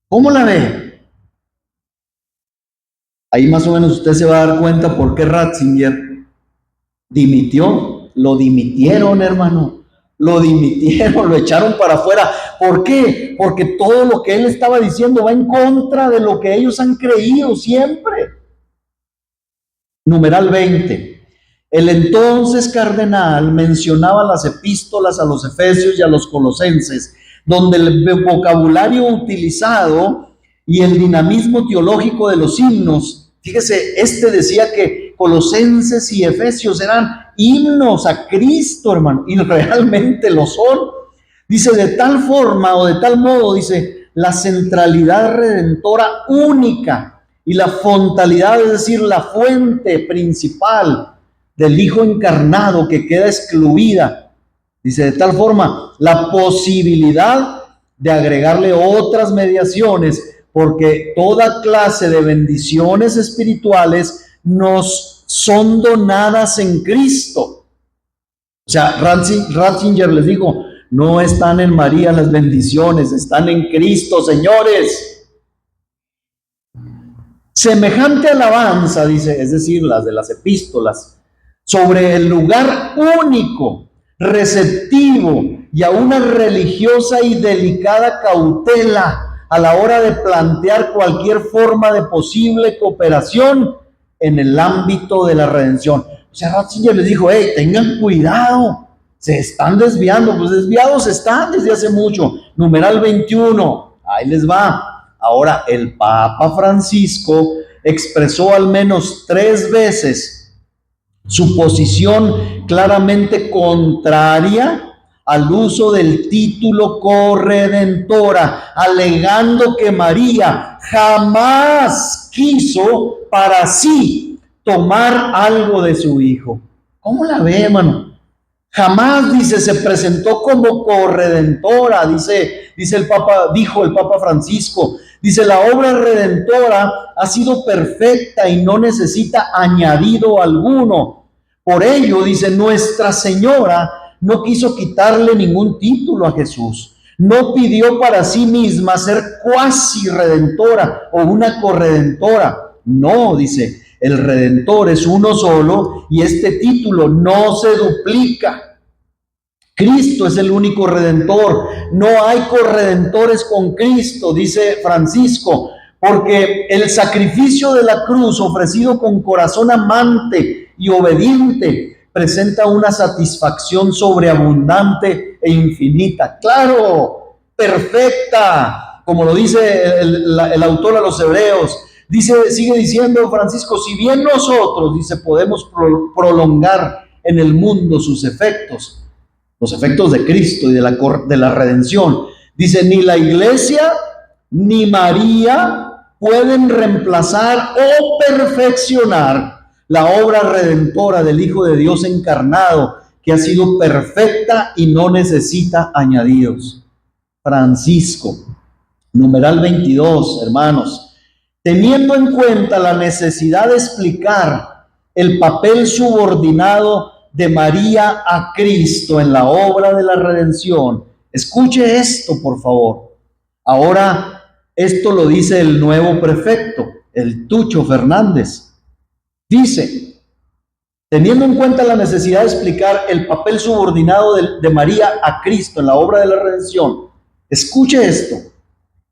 ¿Cómo la ve? Ahí más o menos usted se va a dar cuenta por qué Ratzinger dimitió. Lo dimitieron, hermano. Lo dimitieron, lo echaron para afuera. ¿Por qué? Porque todo lo que él estaba diciendo va en contra de lo que ellos han creído siempre. Numeral 20. El entonces cardenal mencionaba las epístolas a los Efesios y a los Colosenses, donde el vocabulario utilizado y el dinamismo teológico de los himnos, fíjese, decía que Colosenses y Efesios eran himnos a Cristo, hermano, y realmente lo son. Dice, de tal forma o de tal modo, dice, la centralidad redentora única y la fontalidad, es decir, la fuente principal del Hijo encarnado, que queda excluida Dice, de tal forma, la posibilidad de agregarle otras mediaciones, porque toda clase de bendiciones espirituales nos son donadas en Cristo. O sea, Ratzinger les dijo, no están en María las bendiciones, están en Cristo, señores. Semejante alabanza, dice, es decir, las de las epístolas, sobre el lugar único, receptivo y a una religiosa y delicada cautela a la hora de plantear cualquier forma de posible cooperación en el ámbito de la redención. O sea, Ratzinger les dijo, hey, tengan cuidado, se están desviando, pues desviados están desde hace mucho. Numeral 21, ahí les va. Ahora, el Papa Francisco expresó al menos 3 veces su posición claramente contraria al uso del título corredentora, alegando que María jamás quiso para sí tomar algo de su hijo. ¿Cómo la ve, hermano? Jamás, dice, se presentó como corredentora, dice el Papa, dijo el Papa Francisco. Dice, la obra redentora ha sido perfecta y no necesita añadido alguno. Por ello, dice, Nuestra Señora no quiso quitarle ningún título a Jesús. No pidió para sí misma ser cuasi redentora o una corredentora. No, dice, el Redentor es uno solo y este título no se duplica. Cristo es el único Redentor. No hay corredentores con Cristo, dice Francisco, porque el sacrificio de la cruz ofrecido con corazón amante y obediente presenta una satisfacción sobreabundante e infinita. Claro, perfecta, como lo dice el autor a los Hebreos. Dice, sigue diciendo Francisco, si bien nosotros, dice, podemos prolongar en el mundo sus efectos, los efectos de Cristo y de la redención, dice, ni la iglesia ni María pueden reemplazar o perfeccionar la obra redentora del Hijo de Dios encarnado, que ha sido perfecta y no necesita añadidos. Francisco, numeral 22, hermanos, teniendo en cuenta la necesidad de explicar el papel subordinado de María a Cristo en la obra de la redención. Escuche esto, por favor. Ahora, esto lo dice el nuevo prefecto, el Tucho Fernández. Dice, teniendo en cuenta la necesidad de explicar el papel subordinado de María a Cristo en la obra de la redención, escuche esto.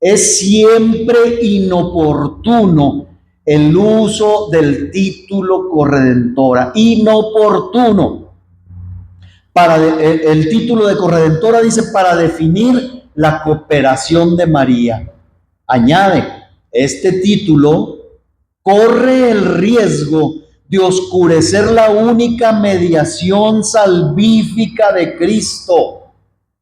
Es siempre inoportuno el uso del título corredentora, inoportuno. El título de corredentora dice para definir la cooperación de María. Añade, este título corre el riesgo de oscurecer la única mediación salvífica de Cristo.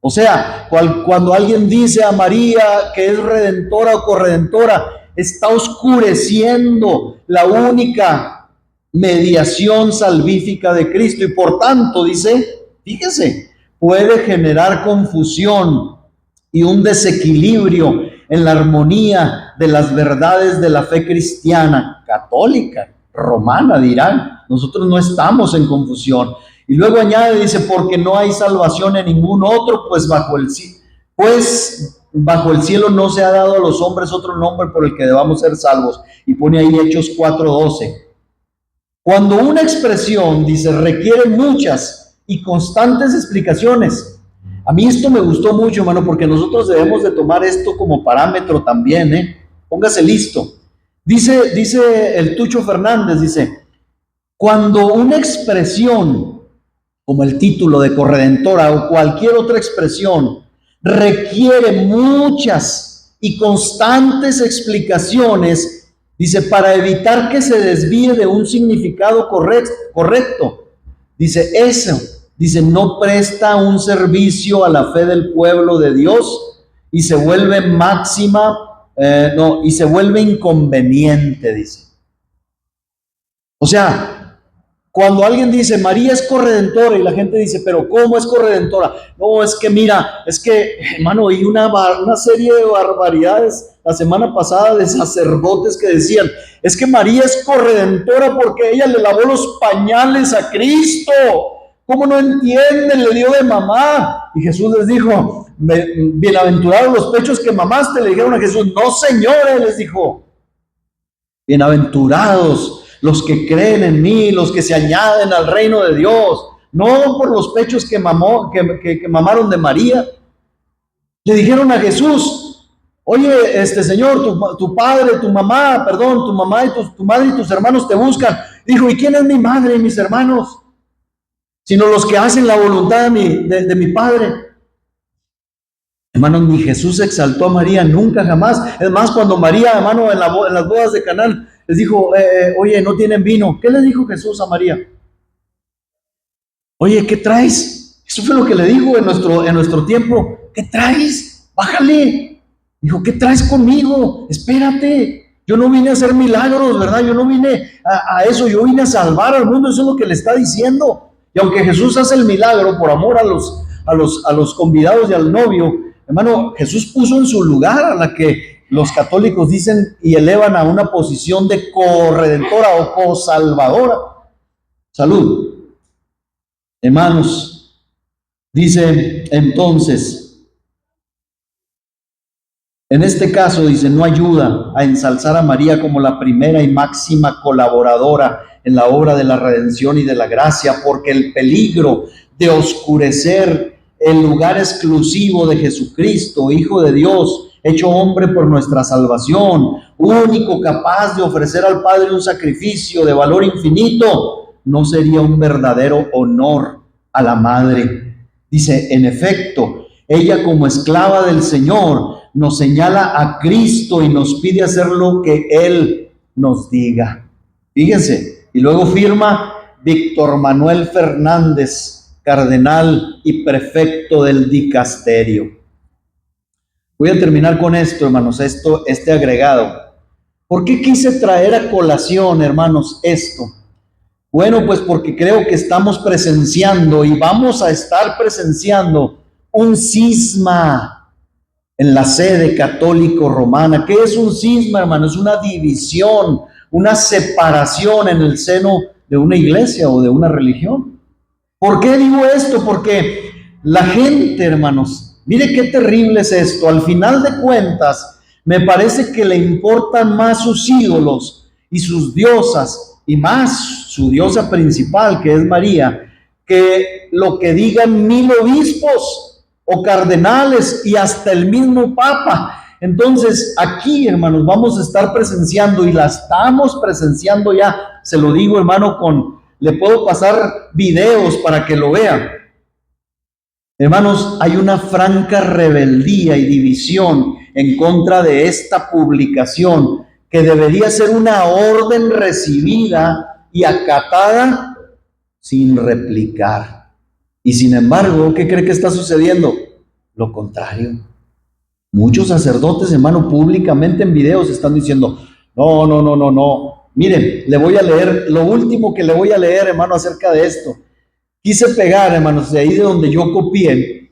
O sea, cuando alguien dice a María que es redentora o corredentora, está oscureciendo la única mediación salvífica de Cristo y por tanto, dice, fíjese, puede generar confusión y un desequilibrio en la armonía de las verdades de la fe cristiana, católica, romana, dirán. Nosotros no estamos en confusión. Y luego añade, dice, porque no hay salvación en ningún otro, pues bajo el cielo no se ha dado a los hombres otro nombre por el que debamos ser salvos. Y pone ahí Hechos 4:12. Cuando una expresión, dice, requiere muchas y constantes explicaciones. A mí esto me gustó mucho, hermano, porque nosotros debemos de tomar esto como parámetro también, Póngase listo. Dice el Tucho Fernández, dice, cuando una expresión como el título de corredentora o cualquier otra expresión requiere muchas y constantes explicaciones, dice, para evitar que se desvíe de un significado correcto. Dice, eso, dice, no presta un servicio a la fe del pueblo de Dios y se vuelve y se vuelve inconveniente, dice. O sea, Cuando alguien dice, María es corredentora, y la gente dice, pero ¿cómo es corredentora? No, es que mira, es que, hermano, oí una serie de barbaridades la semana pasada de sacerdotes que decían, es que María es corredentora porque ella le lavó los pañales a Cristo. ¿Cómo no entienden? Le dio de mamá. Y Jesús les dijo, bienaventurados los pechos que mamaste, le dijeron a Jesús. No, señores, les dijo, bienaventurados los que creen en mí, los que se añaden al reino de Dios, no por los pechos que mamaron de María. Le dijeron a Jesús, oye, Señor, tu padre, tu mamá, perdón, tu mamá y tu madre y tus hermanos te buscan. Dijo, ¿y quién es mi madre y mis hermanos? Sino los que hacen la voluntad de mi Padre. Hermanos, ni Jesús exaltó a María, nunca, jamás. Es más, cuando María, hermano, en las bodas de Canaán, les dijo, oye, no tienen vino. ¿Qué le dijo Jesús a María? Oye, ¿qué traes? Eso fue lo que le dijo en nuestro tiempo. ¿Qué traes? Bájale. Dijo, ¿qué traes conmigo? Espérate. Yo no vine a hacer milagros, ¿verdad? Yo no vine a eso. Yo vine a salvar al mundo. Eso es lo que le está diciendo. Y aunque Jesús hace el milagro por amor a los convidados y al novio, hermano, Jesús puso en su lugar a la que los católicos dicen y elevan a una posición de corredentora o cosalvadora. Salud. Hermanos, dice entonces, en este caso dice, no ayuda a ensalzar a María como la primera y máxima colaboradora en la obra de la redención y de la gracia, porque el peligro de oscurecer el lugar exclusivo de Jesucristo, Hijo de Dios, hecho hombre por nuestra salvación, único capaz de ofrecer al Padre un sacrificio de valor infinito, no sería un verdadero honor a la Madre. Dice, en efecto, ella como esclava del Señor nos señala a Cristo y nos pide hacer lo que Él nos diga. Fíjense, y luego firma Víctor Manuel Fernández, cardenal y prefecto del dicasterio. Voy a terminar con esto, hermanos, este agregado. ¿Por qué quise traer a colación, hermanos, esto? Bueno, pues porque creo que estamos presenciando y vamos a estar presenciando un cisma en la sede católico-romana. ¿Qué es un cisma, hermano? Es una división, una separación en el seno de una iglesia o de una religión. ¿Por qué digo esto? Porque la gente, hermanos, mire qué terrible es esto. Al final de cuentas, me parece que le importan más sus ídolos y sus diosas, y más su diosa principal, que es María, que lo que digan 1000 obispos o cardenales y hasta el mismo Papa. Entonces, aquí, hermanos, vamos a estar presenciando, y la estamos presenciando ya, se lo digo, hermano, le puedo pasar videos para que lo vean. Hermanos, hay una franca rebeldía y división en contra de esta publicación, que debería ser una orden recibida y acatada sin replicar. Y sin embargo, ¿qué cree que está sucediendo? Lo contrario. Muchos sacerdotes, hermano, públicamente en videos están diciendo, no. Miren, le voy a leer, lo último que le voy a leer, hermano, acerca de esto. Quise pegar, hermanos, de ahí de donde yo copié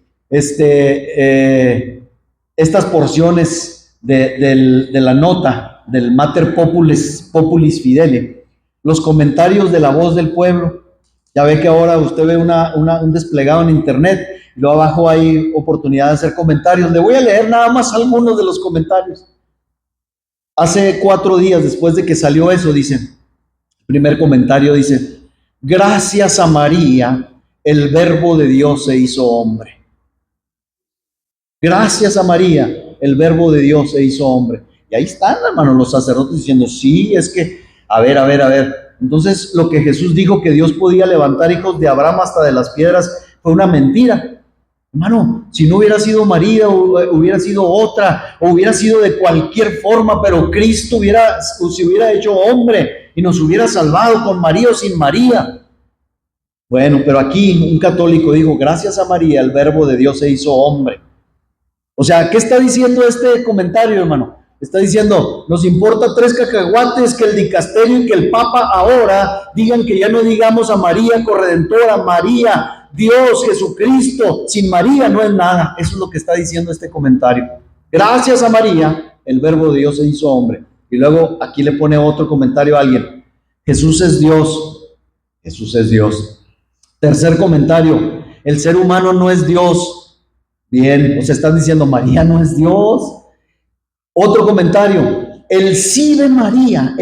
estas porciones de la nota del Mater Populis Fidei, los comentarios de La Voz del Pueblo. Ya ve que ahora usted ve un desplegado en internet, y luego abajo hay oportunidad de hacer comentarios. Le voy a leer nada más algunos de los comentarios. Hace 4 días después de que salió eso, dice, el primer comentario dice, gracias a María, el Verbo de Dios se hizo hombre. Gracias a María, el Verbo de Dios se hizo hombre. Y ahí están, hermanos, los sacerdotes diciendo, sí, es que, a ver. Entonces, lo que Jesús dijo, que Dios podía levantar hijos de Abraham hasta de las piedras, fue una mentira. Hermano, si no hubiera sido María, o hubiera sido otra, o hubiera sido de cualquier forma, pero Cristo se hubiera hecho hombre y nos hubiera salvado con María o sin María. Bueno, pero aquí un católico dijo, gracias a María, el Verbo de Dios se hizo hombre. O sea, ¿qué está diciendo este comentario, hermano? Está diciendo, nos importa 3 cacahuates que el dicasterio y que el Papa ahora digan que ya no digamos a María corredentora, María, Dios, Jesucristo. Sin María no es nada. Eso es lo que está diciendo este comentario. Gracias a María, el verbo de Dios se hizo hombre. Y luego aquí le pone otro comentario a alguien. Jesús es Dios. Jesús es Dios. Tercer comentario. El ser humano no es Dios. Bien, o sea, están diciendo María no es Dios. Otro comentario, el sí de María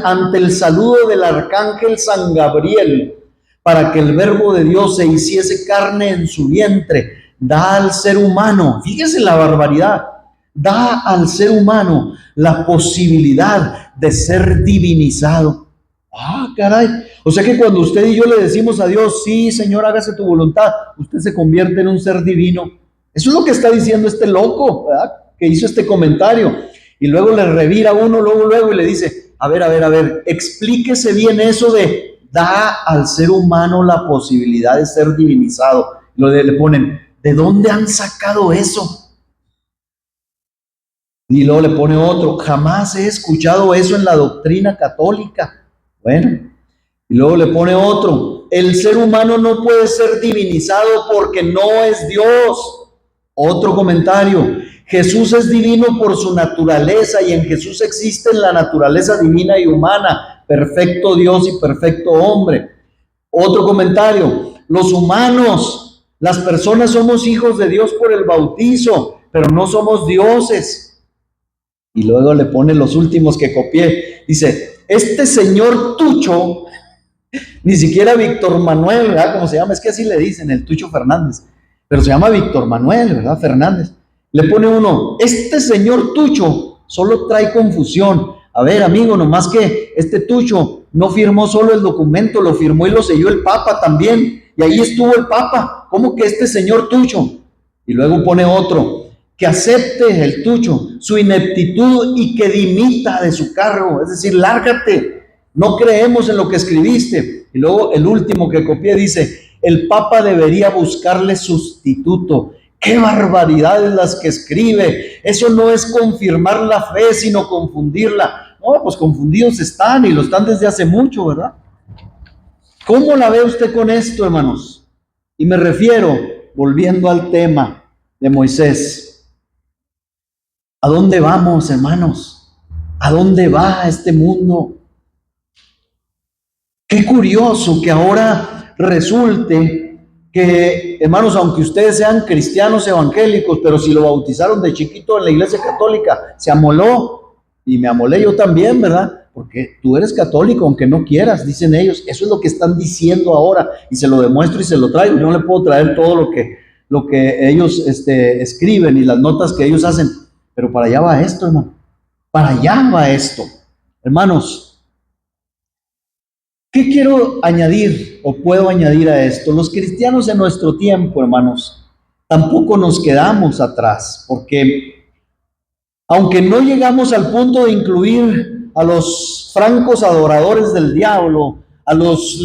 ante el saludo del arcángel San Gabriel para que el verbo de Dios se hiciese carne en su vientre, da al ser humano, fíjese la barbaridad, da al ser humano la posibilidad de ser divinizado. Ah, caray. O sea que cuando usted y yo le decimos a Dios, sí, Señor, hágase tu voluntad, usted se convierte en un ser divino. Eso es lo que está diciendo este loco, ¿verdad?, que hizo este comentario. Y luego le revira uno, luego y le dice, a ver, explíquese bien eso de da al ser humano la posibilidad de ser divinizado. Le ponen, ¿de dónde han sacado eso? Y luego le pone otro, jamás he escuchado eso en la doctrina católica. Bueno, y luego le pone otro, el ser humano no puede ser divinizado porque no es Dios. Otro comentario, Jesús es divino por su naturaleza y en Jesús existe la naturaleza divina y humana, perfecto Dios y perfecto hombre. Otro comentario, los humanos, las personas somos hijos de Dios por el bautizo, pero no somos dioses. Y luego le pone los últimos que copié, dice, este señor Tucho, ni siquiera Víctor Manuel, ¿verdad? ¿Cómo se llama? Es que así le dicen, el Tucho Fernández, pero se llama Víctor Manuel, ¿verdad? Fernández. Le pone uno, este señor Tucho solo trae confusión. A ver, amigo, nomás que este Tucho no firmó solo el documento, lo firmó y lo selló el Papa también. Y ahí estuvo el Papa. ¿Cómo que este señor Tucho? Y luego pone otro, que acepte el Tucho su ineptitud y que dimita de su cargo. Es decir, lárgate. No creemos en lo que escribiste. Y luego el último que copié dice, el Papa debería buscarle sustituto. ¡Qué barbaridades las que escribe! Eso no es confirmar la fe, sino confundirla. No, pues confundidos están y lo están desde hace mucho, ¿verdad? ¿Cómo la ve usted con esto, hermanos? Y me refiero, volviendo al tema de Moisés. ¿A dónde vamos, hermanos? ¿A dónde va este mundo? Qué curioso que ahora resulte que, hermanos, aunque ustedes sean cristianos evangélicos, pero si lo bautizaron de chiquito en la iglesia católica, se amoló, y me amolé yo también, ¿verdad? Porque tú eres católico aunque no quieras, dicen ellos. Eso es lo que están diciendo ahora, y se lo demuestro y se lo traigo. Yo no le puedo traer todo lo que ellos escriben y las notas que ellos hacen, pero para allá va esto, hermano. Para allá va esto. Hermanos, ¿qué quiero añadir o puedo añadir a esto? Los cristianos en nuestro tiempo, hermanos, tampoco nos quedamos atrás, porque aunque no llegamos al punto de incluir a los francos adoradores del diablo, a los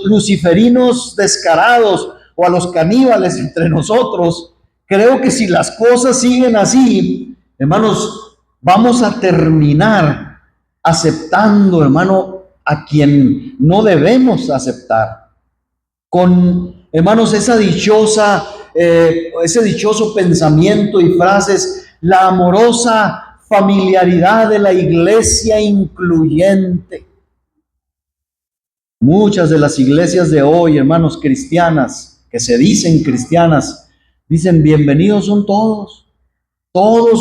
luciferinos descarados o a los caníbales entre nosotros, creo que si las cosas siguen así, hermanos, vamos a terminar aceptando, hermano, a quien no debemos aceptar. Con, hermanos, ese dichoso pensamiento y frases, la amorosa familiaridad de la iglesia incluyente. Muchas de las iglesias de hoy, hermanos, cristianas, que se dicen cristianas, dicen bienvenidos son todos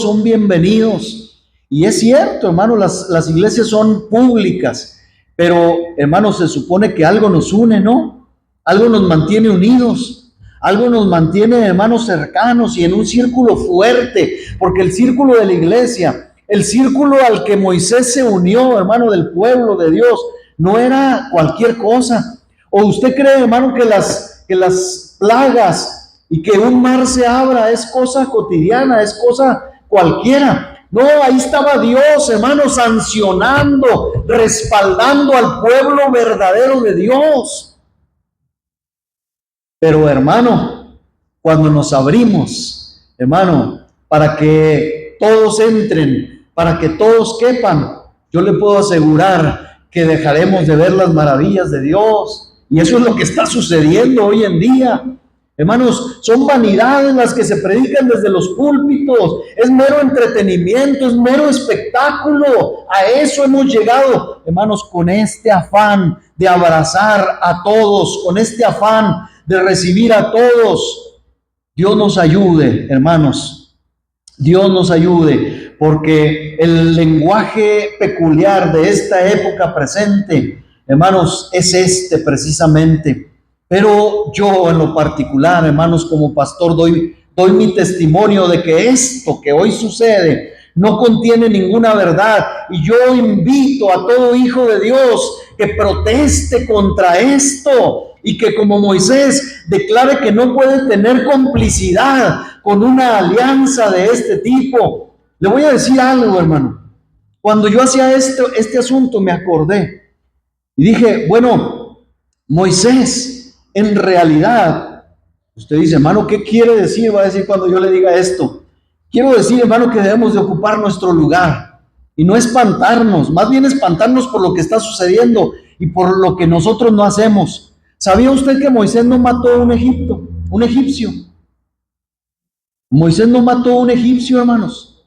son bienvenidos. Y es cierto, hermanos, las iglesias son públicas, pero, hermanos, se supone que algo nos une, ¿no? Algo nos mantiene unidos, algo nos mantiene, hermanos, cercanos y en un círculo fuerte, porque el círculo de la iglesia, el círculo al que Moisés se unió, hermano, del pueblo de Dios, no era cualquier cosa. ¿O usted cree, hermano, que las plagas y que un mar se abra es cosa cotidiana, es cosa cualquiera? No, ahí estaba Dios, hermano, sancionando, respaldando al pueblo verdadero de Dios. Pero, hermano, cuando nos abrimos, hermano, para que todos entren, para que todos quepan, yo le puedo asegurar que dejaremos de ver las maravillas de Dios. Y eso es lo que está sucediendo hoy en día. Hermanos, son vanidades las que se predican desde los púlpitos. Es mero entretenimiento, es mero espectáculo. A eso hemos llegado, hermanos, con este afán de abrazar a todos, con este afán de recibir a todos. Dios nos ayude, hermanos. Dios nos ayude, porque el lenguaje peculiar de esta época presente, hermanos, es este precisamente. Pero yo en lo particular, hermanos, como pastor, doy mi testimonio de que esto que hoy sucede no contiene ninguna verdad. Y yo invito a todo hijo de Dios que proteste contra esto y que, como Moisés, declare que no puede tener complicidad con una alianza de este tipo. Le voy a decir algo, hermano. Cuando yo hacía este asunto me acordé y dije, bueno, Moisés, en realidad, usted dice, hermano, ¿qué quiere decir? Va a decir cuando yo le diga esto. Quiero decir, hermano, que debemos de ocupar nuestro lugar y no espantarnos, más bien espantarnos por lo que está sucediendo y por lo que nosotros no hacemos. ¿Sabía usted que Moisés no mató a un egipcio? Moisés no mató a un egipcio, hermanos.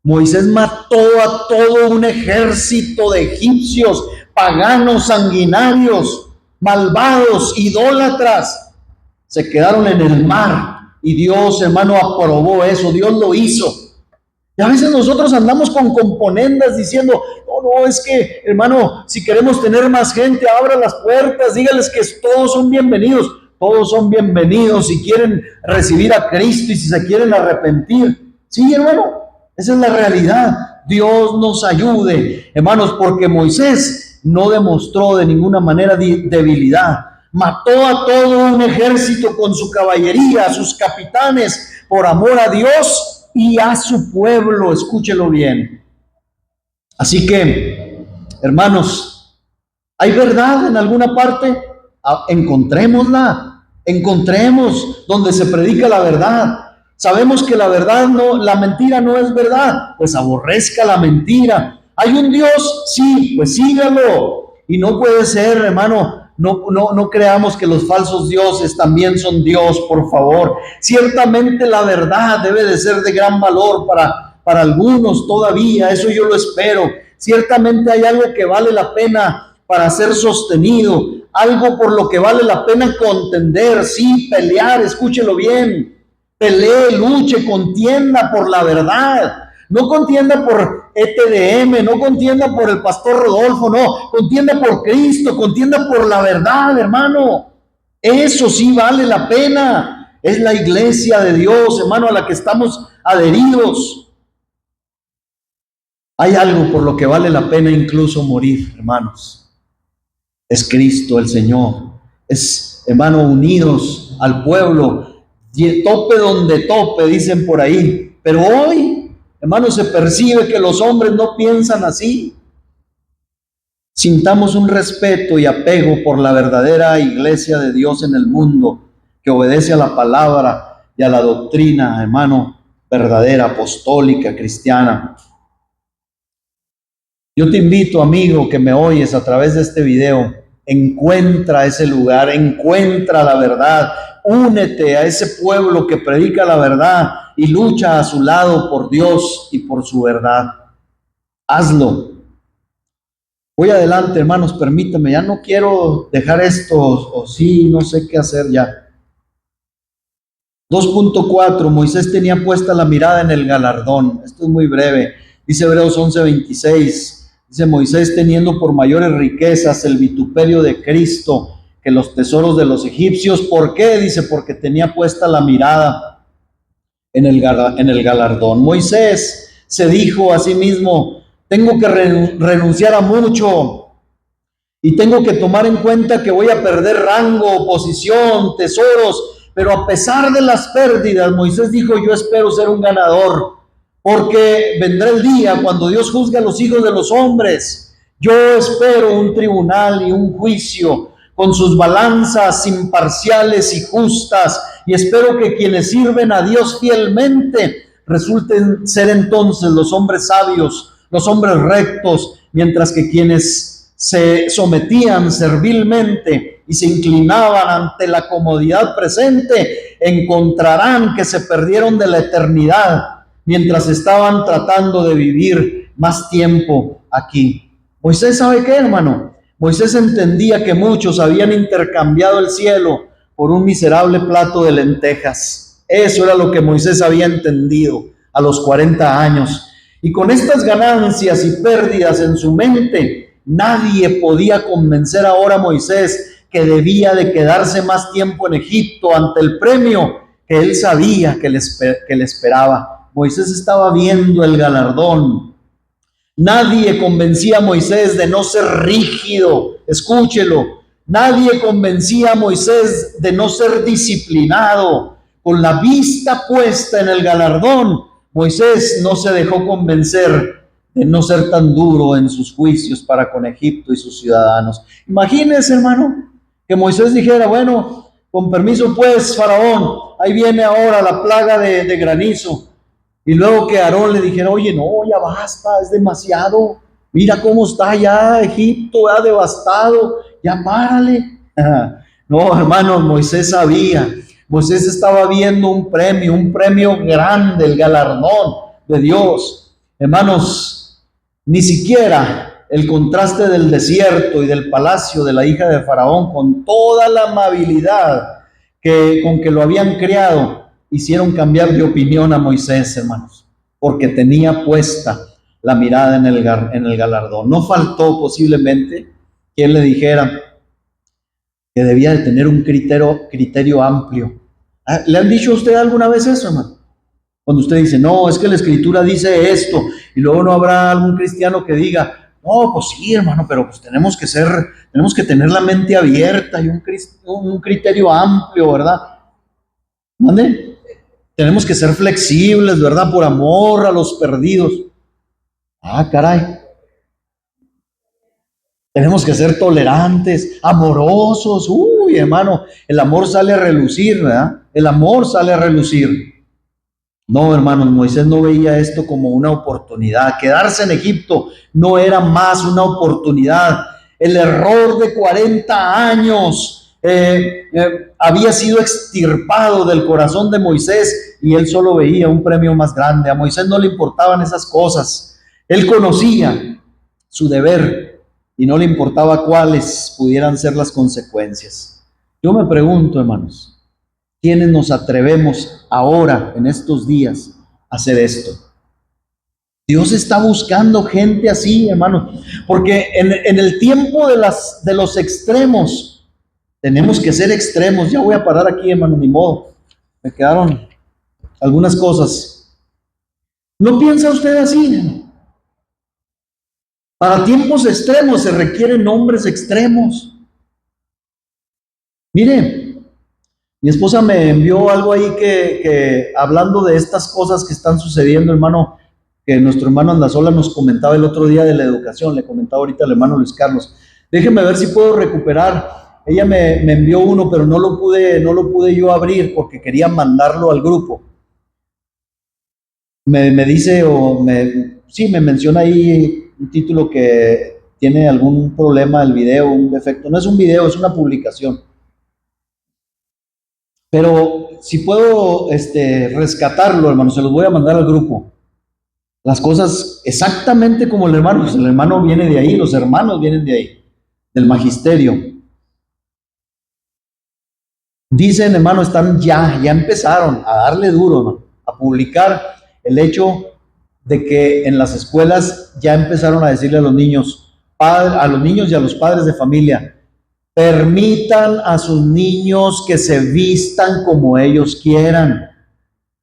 Moisés mató a todo un ejército de egipcios, paganos, sanguinarios, malvados, idólatras. Se quedaron en el mar y Dios, hermano, aprobó eso. Dios lo hizo. Y a veces nosotros andamos con componendas diciendo, no, es que, hermano, si queremos tener más gente, abra las puertas, dígales que todos son bienvenidos. Todos son bienvenidos si quieren recibir a Cristo y si se quieren arrepentir. Sí, hermano, esa es la realidad. Dios nos ayude, hermanos, porque Moisés no demostró de ninguna manera debilidad. Mató a todo un ejército con su caballería, a sus capitanes, por amor a Dios y a su pueblo. Escúchelo bien. Así que, hermanos, ¿hay verdad en alguna parte? Encontrémosla, encontremos donde se predica la verdad. Sabemos que la verdad no, la mentira no es verdad, pues aborrezca la mentira. ¿Hay un Dios? Sí, pues sígalo. Y no puede ser, hermano, no creamos que los falsos dioses también son Dios, por favor. Ciertamente la verdad debe de ser de gran valor para algunos todavía, eso yo lo espero. Ciertamente hay algo que vale la pena para ser sostenido, algo por lo que vale la pena contender, sí, pelear, escúchelo bien. Pelee, luche, contienda por la verdad. No contienda por ETDM, no contienda por el pastor Rodolfo, no, contienda por Cristo, contienda por la verdad, hermano. Eso sí vale la pena. Es la iglesia de Dios, hermano, a la que estamos adheridos. Hay algo por lo que vale la pena incluso morir, hermanos. Es Cristo el Señor. Es, hermano, unidos al pueblo. Y tope donde tope, dicen por ahí. Pero hoy, hermano, se percibe que los hombres no piensan así. Sintamos un respeto y apego por la verdadera iglesia de Dios en el mundo, que obedece a la palabra y a la doctrina, hermano, verdadera, apostólica, cristiana. Yo te invito, amigo, que me oyes a través de este video, encuentra ese lugar, encuentra la verdad, únete a ese pueblo que predica la verdad y lucha a su lado por Dios y por su verdad. Hazlo. Voy adelante, hermanos, permítame, ya no quiero dejar esto, o sí, no sé qué hacer ya. 2.4, Moisés tenía puesta la mirada en el galardón. Esto es muy breve. Dice Hebreos 11:26. Dice Moisés, teniendo por mayores riquezas el vituperio de Cristo que los tesoros de los egipcios. ¿Por qué? Dice, porque tenía puesta la mirada en el galardón. Moisés se dijo a sí mismo, tengo que renunciar a mucho y tengo que tomar en cuenta que voy a perder rango, posición, tesoros, pero a pesar de las pérdidas, Moisés dijo, yo espero ser un ganador, porque vendrá el día cuando Dios juzgue a los hijos de los hombres. Yo espero un tribunal y un juicio con sus balanzas imparciales y justas, y espero que quienes sirven a Dios fielmente resulten ser entonces los hombres sabios, los hombres rectos, mientras que quienes se sometían servilmente y se inclinaban ante la comodidad presente, encontrarán que se perdieron de la eternidad mientras estaban tratando de vivir más tiempo aquí. Moisés, ¿sabe qué, hermano? Moisés entendía que muchos habían intercambiado el cielo por un miserable plato de lentejas. Eso era lo que Moisés había entendido a los 40 años. Y con estas ganancias y pérdidas en su mente, nadie podía convencer ahora a Moisés que debía de quedarse más tiempo en Egipto ante el premio que él sabía que le esperaba. Moisés estaba viendo el galardón. Nadie convencía a Moisés de no ser rígido, escúchelo. Nadie convencía a Moisés de no ser disciplinado. Con la vista puesta en el galardón, Moisés no se dejó convencer de no ser tan duro en sus juicios para con Egipto y sus ciudadanos. Imagínense, hermano, que Moisés dijera, bueno, con permiso pues, Faraón, ahí viene ahora la plaga de granizo. Y luego que Aarón le dijera, oye, no, ya basta, es demasiado. Mira cómo está ya Egipto, ya devastado, ya párale. No, hermanos, Moisés sabía. Moisés estaba viendo un premio grande, el galardón de Dios. Hermanos, ni siquiera el contraste del desierto y del palacio de la hija de Faraón, con toda la amabilidad con que lo habían criado, hicieron cambiar de opinión a Moisés, hermanos, porque tenía puesta la mirada en el galardón. No faltó posiblemente quien le dijera que debía de tener un criterio amplio. ¿Le han dicho a usted alguna vez eso, hermano? Cuando usted dice, no, es que la Escritura dice esto, y luego no habrá algún cristiano que diga, no, pues sí, hermano, pero pues tenemos que tener la mente abierta y un criterio amplio, ¿verdad? ¿Mande? Tenemos que ser flexibles, ¿verdad? Por amor a los perdidos. Ah, caray. Tenemos que ser tolerantes, amorosos. Uy, hermano, el amor sale a relucir, ¿verdad? El amor sale a relucir. No, hermanos, Moisés no veía esto como una oportunidad. Quedarse en Egipto no era más una oportunidad. El error de 40 años había sido extirpado del corazón de Moisés y él solo veía un premio más grande. A Moisés no le importaban esas cosas. Él conocía su deber y no le importaba cuáles pudieran ser las consecuencias. Yo me pregunto, hermanos, ¿quiénes nos atrevemos ahora, en estos días, a hacer esto? Dios está buscando gente así, hermanos, porque en el tiempo de los extremos, tenemos que ser extremos. Ya voy a parar aquí, hermano, ni modo. Me quedaron algunas cosas. ¿No piensa usted así? Para tiempos extremos se requieren hombres extremos. Mire, mi esposa me envió algo ahí que hablando de estas cosas que están sucediendo, hermano, que nuestro hermano Andasola nos comentaba el otro día de la educación, le comentaba ahorita al hermano Luis Carlos. Déjeme ver si puedo recuperar. Ella me envió uno, pero no lo pude yo abrir porque quería mandarlo al grupo. Me dice, sí, me menciona ahí un título que tiene algún problema el video, un defecto. No es un video, es una publicación. Pero si puedo rescatarlo, hermano, se los voy a mandar al grupo. Las cosas exactamente como el hermano, pues el hermano viene de ahí, los hermanos vienen de ahí, del magisterio. Dicen, hermano, ya empezaron a darle duro, hermano, a publicar el hecho de que en las escuelas ya empezaron a decirle a los niños y a los padres de familia, permitan a sus niños que se vistan como ellos quieran.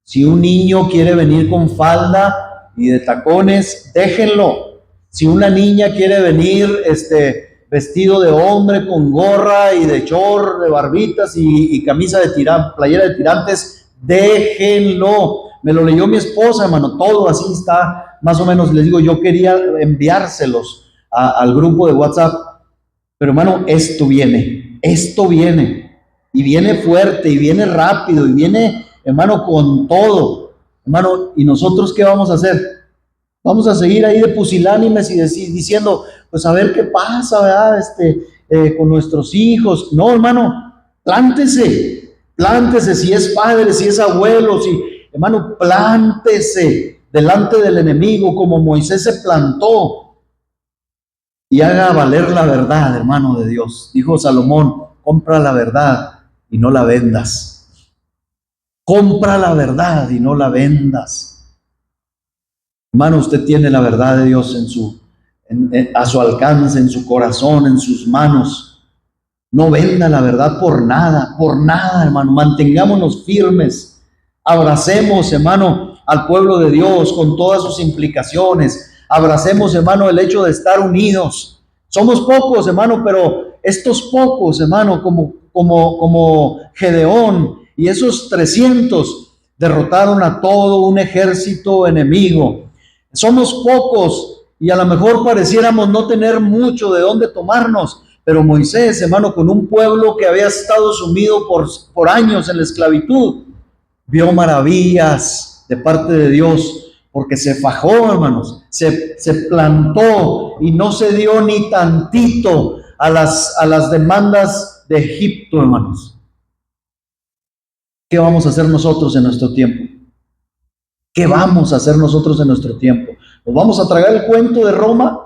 Si un niño quiere venir con falda y de tacones, déjenlo. Si una niña quiere venir vestido de hombre con gorra y de short, de barbitas y camisa playera de tirantes, déjenlo. Me lo leyó mi esposa, hermano, todo así está, más o menos. Les digo, yo quería enviárselos al grupo de WhatsApp, pero hermano, esto viene, y viene fuerte, y viene rápido, y viene, hermano, con todo. Hermano, ¿y nosotros qué vamos a hacer? Vamos a seguir ahí de pusilánimes y diciendo, pues a ver qué pasa, ¿verdad? Con nuestros hijos. No, hermano, plántese, si es padre, si es abuelo, hermano, plántese delante del enemigo como Moisés se plantó y haga valer la verdad, hermano de Dios. Dijo Salomón, compra la verdad y no la vendas. Compra la verdad y no la vendas. Hermano, usted tiene la verdad de Dios a su alcance, en su corazón, en sus manos. No venda la verdad por nada, hermano. Mantengámonos firmes. Abracemos, hermano, al pueblo de Dios con todas sus implicaciones. Abracemos, hermano, el hecho de estar unidos. Somos pocos, hermano, pero estos pocos, hermano, como Gedeón y esos 300 derrotaron a todo un ejército enemigo. Somos pocos y a lo mejor pareciéramos no tener mucho de dónde tomarnos, pero Moisés, hermano, con un pueblo que había estado sumido por años en la esclavitud, vio maravillas de parte de Dios, porque se fajó, hermanos, se plantó y no se dio ni tantito a las demandas de Egipto, hermanos. ¿Qué vamos a hacer nosotros en nuestro tiempo? ¿Qué vamos a hacer nosotros en nuestro tiempo? ¿Nos vamos a tragar el cuento de Roma?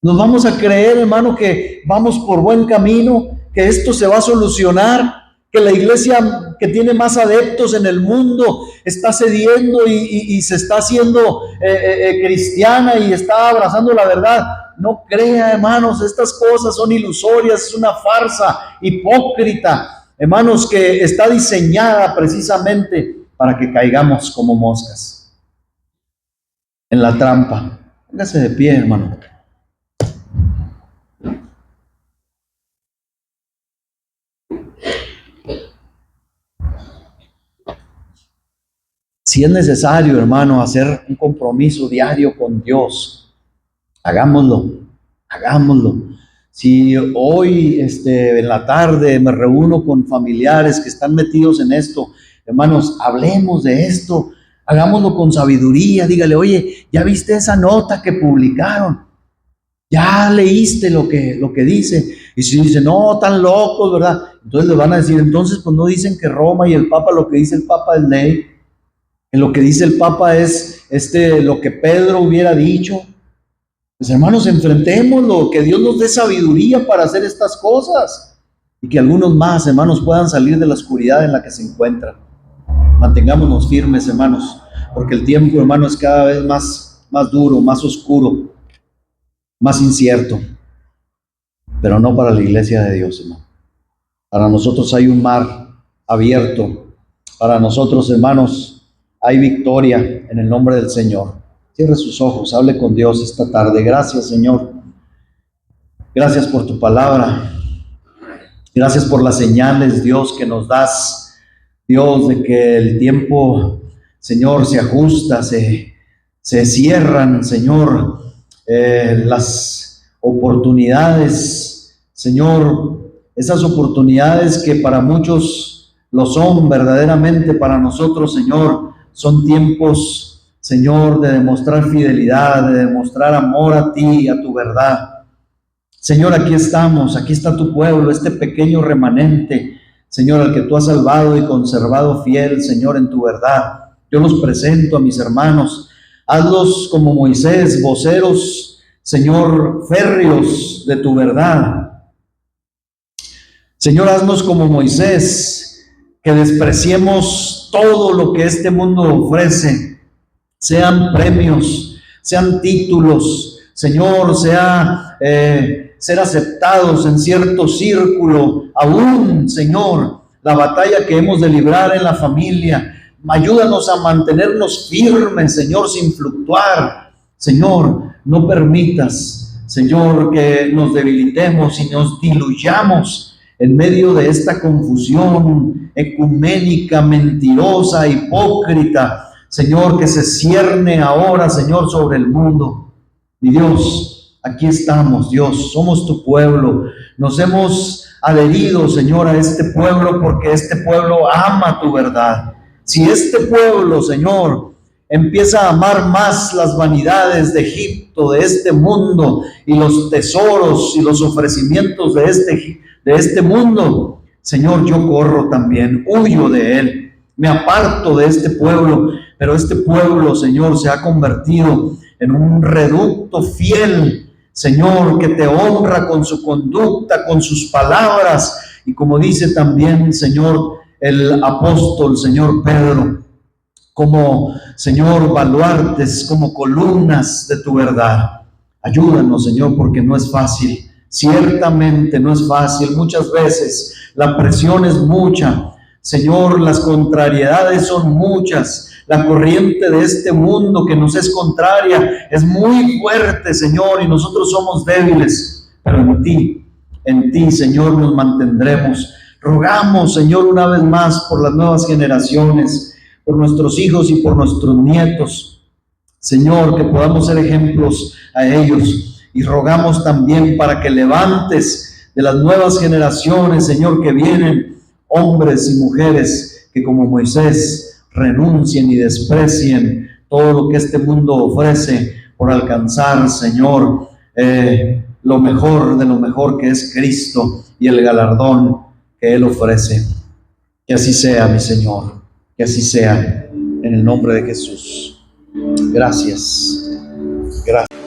¿Nos vamos a creer, hermano, que vamos por buen camino, que esto se va a solucionar, que la iglesia que tiene más adeptos en el mundo está cediendo y se está haciendo cristiana y está abrazando la verdad? No crea, hermanos, estas cosas son ilusorias, es una farsa hipócrita, hermanos, que está diseñada precisamente para que caigamos como moscas en la trampa. Póngase de pie, hermano. Si es necesario, hermano, hacer un compromiso diario con Dios, hagámoslo. Si hoy en la tarde me reúno con familiares que están metidos en esto, hermanos, hablemos de esto, hagámoslo con sabiduría. Dígale, oye, ¿ya viste esa nota que publicaron? ¿Ya leíste lo que dice? Y si dice, no, tan locos, ¿verdad? Entonces le van a decir, entonces pues no dicen que Roma y el Papa, lo que dice el Papa es ley. En lo que dice el Papa es lo que Pedro hubiera dicho. Pues hermanos, enfrentémoslo, que Dios nos dé sabiduría para hacer estas cosas y que algunos más, hermanos, puedan salir de la oscuridad en la que se encuentran. Mantengámonos firmes, hermanos, porque el tiempo, hermano, es cada vez más duro, más oscuro, más incierto, pero no para la iglesia de Dios, hermano. Para nosotros hay un mar abierto, para nosotros, hermanos, hay victoria en el nombre del Señor. Cierre sus ojos, hable con Dios esta tarde. Gracias, Señor. Gracias por tu palabra. Gracias por las señales, Dios, que nos das. Dios, de que el tiempo, Señor, se ajusta, se cierran, Señor, las oportunidades, Señor, esas oportunidades que para muchos lo son verdaderamente, para nosotros, Señor, son tiempos, Señor, de demostrar fidelidad, de demostrar amor a ti y a tu verdad. Señor, aquí estamos, aquí está tu pueblo, este pequeño remanente, Señor, al que tú has salvado y conservado fiel, Señor, en tu verdad. Yo los presento a mis hermanos, hazlos como Moisés, voceros, Señor, férreos de tu verdad. Señor, haznos como Moisés, que despreciemos todo lo que este mundo ofrece, sean premios, sean títulos, Señor, sea ser aceptados en cierto círculo, aún, Señor, la batalla que hemos de librar en la familia. Ayúdanos a mantenernos firmes, Señor, sin fluctuar. Señor, no permitas, Señor, que nos debilitemos y nos diluyamos en medio de esta confusión ecuménica, mentirosa, hipócrita, Señor, que se cierne ahora, Señor, sobre el mundo. Mi Dios, aquí estamos, Dios, somos tu pueblo. Nos hemos adherido, Señor, a este pueblo porque este pueblo ama tu verdad. Si este pueblo, Señor, empieza a amar más las vanidades de Egipto, de este mundo, y los tesoros y los ofrecimientos de este mundo, Señor, yo corro también, huyo de él, me aparto de este pueblo, pero este pueblo, Señor, se ha convertido en un reducto fiel, Señor, que te honra con su conducta, con sus palabras, y como dice también, Señor, el apóstol, Señor Pedro, como, Señor, baluartes, como columnas de tu verdad. Ayúdanos, Señor, porque no es fácil. Ciertamente no es fácil. Muchas veces la presión es mucha. Señor, las contrariedades son muchas. La corriente de este mundo que nos es contraria es muy fuerte, Señor, y nosotros somos débiles. Pero en ti, Señor, nos mantendremos. Rogamos, Señor, una vez más por las nuevas generaciones, por nuestros hijos y por nuestros nietos, Señor, que podamos ser ejemplos a ellos, y rogamos también para que levantes de las nuevas generaciones, Señor, que vienen, hombres y mujeres que como Moisés renuncien y desprecien todo lo que este mundo ofrece por alcanzar, Señor, lo mejor de lo mejor, que es Cristo y el galardón que Él ofrece. Que así sea, mi Señor. Que así sea, en el nombre de Jesús. Gracias. Gracias.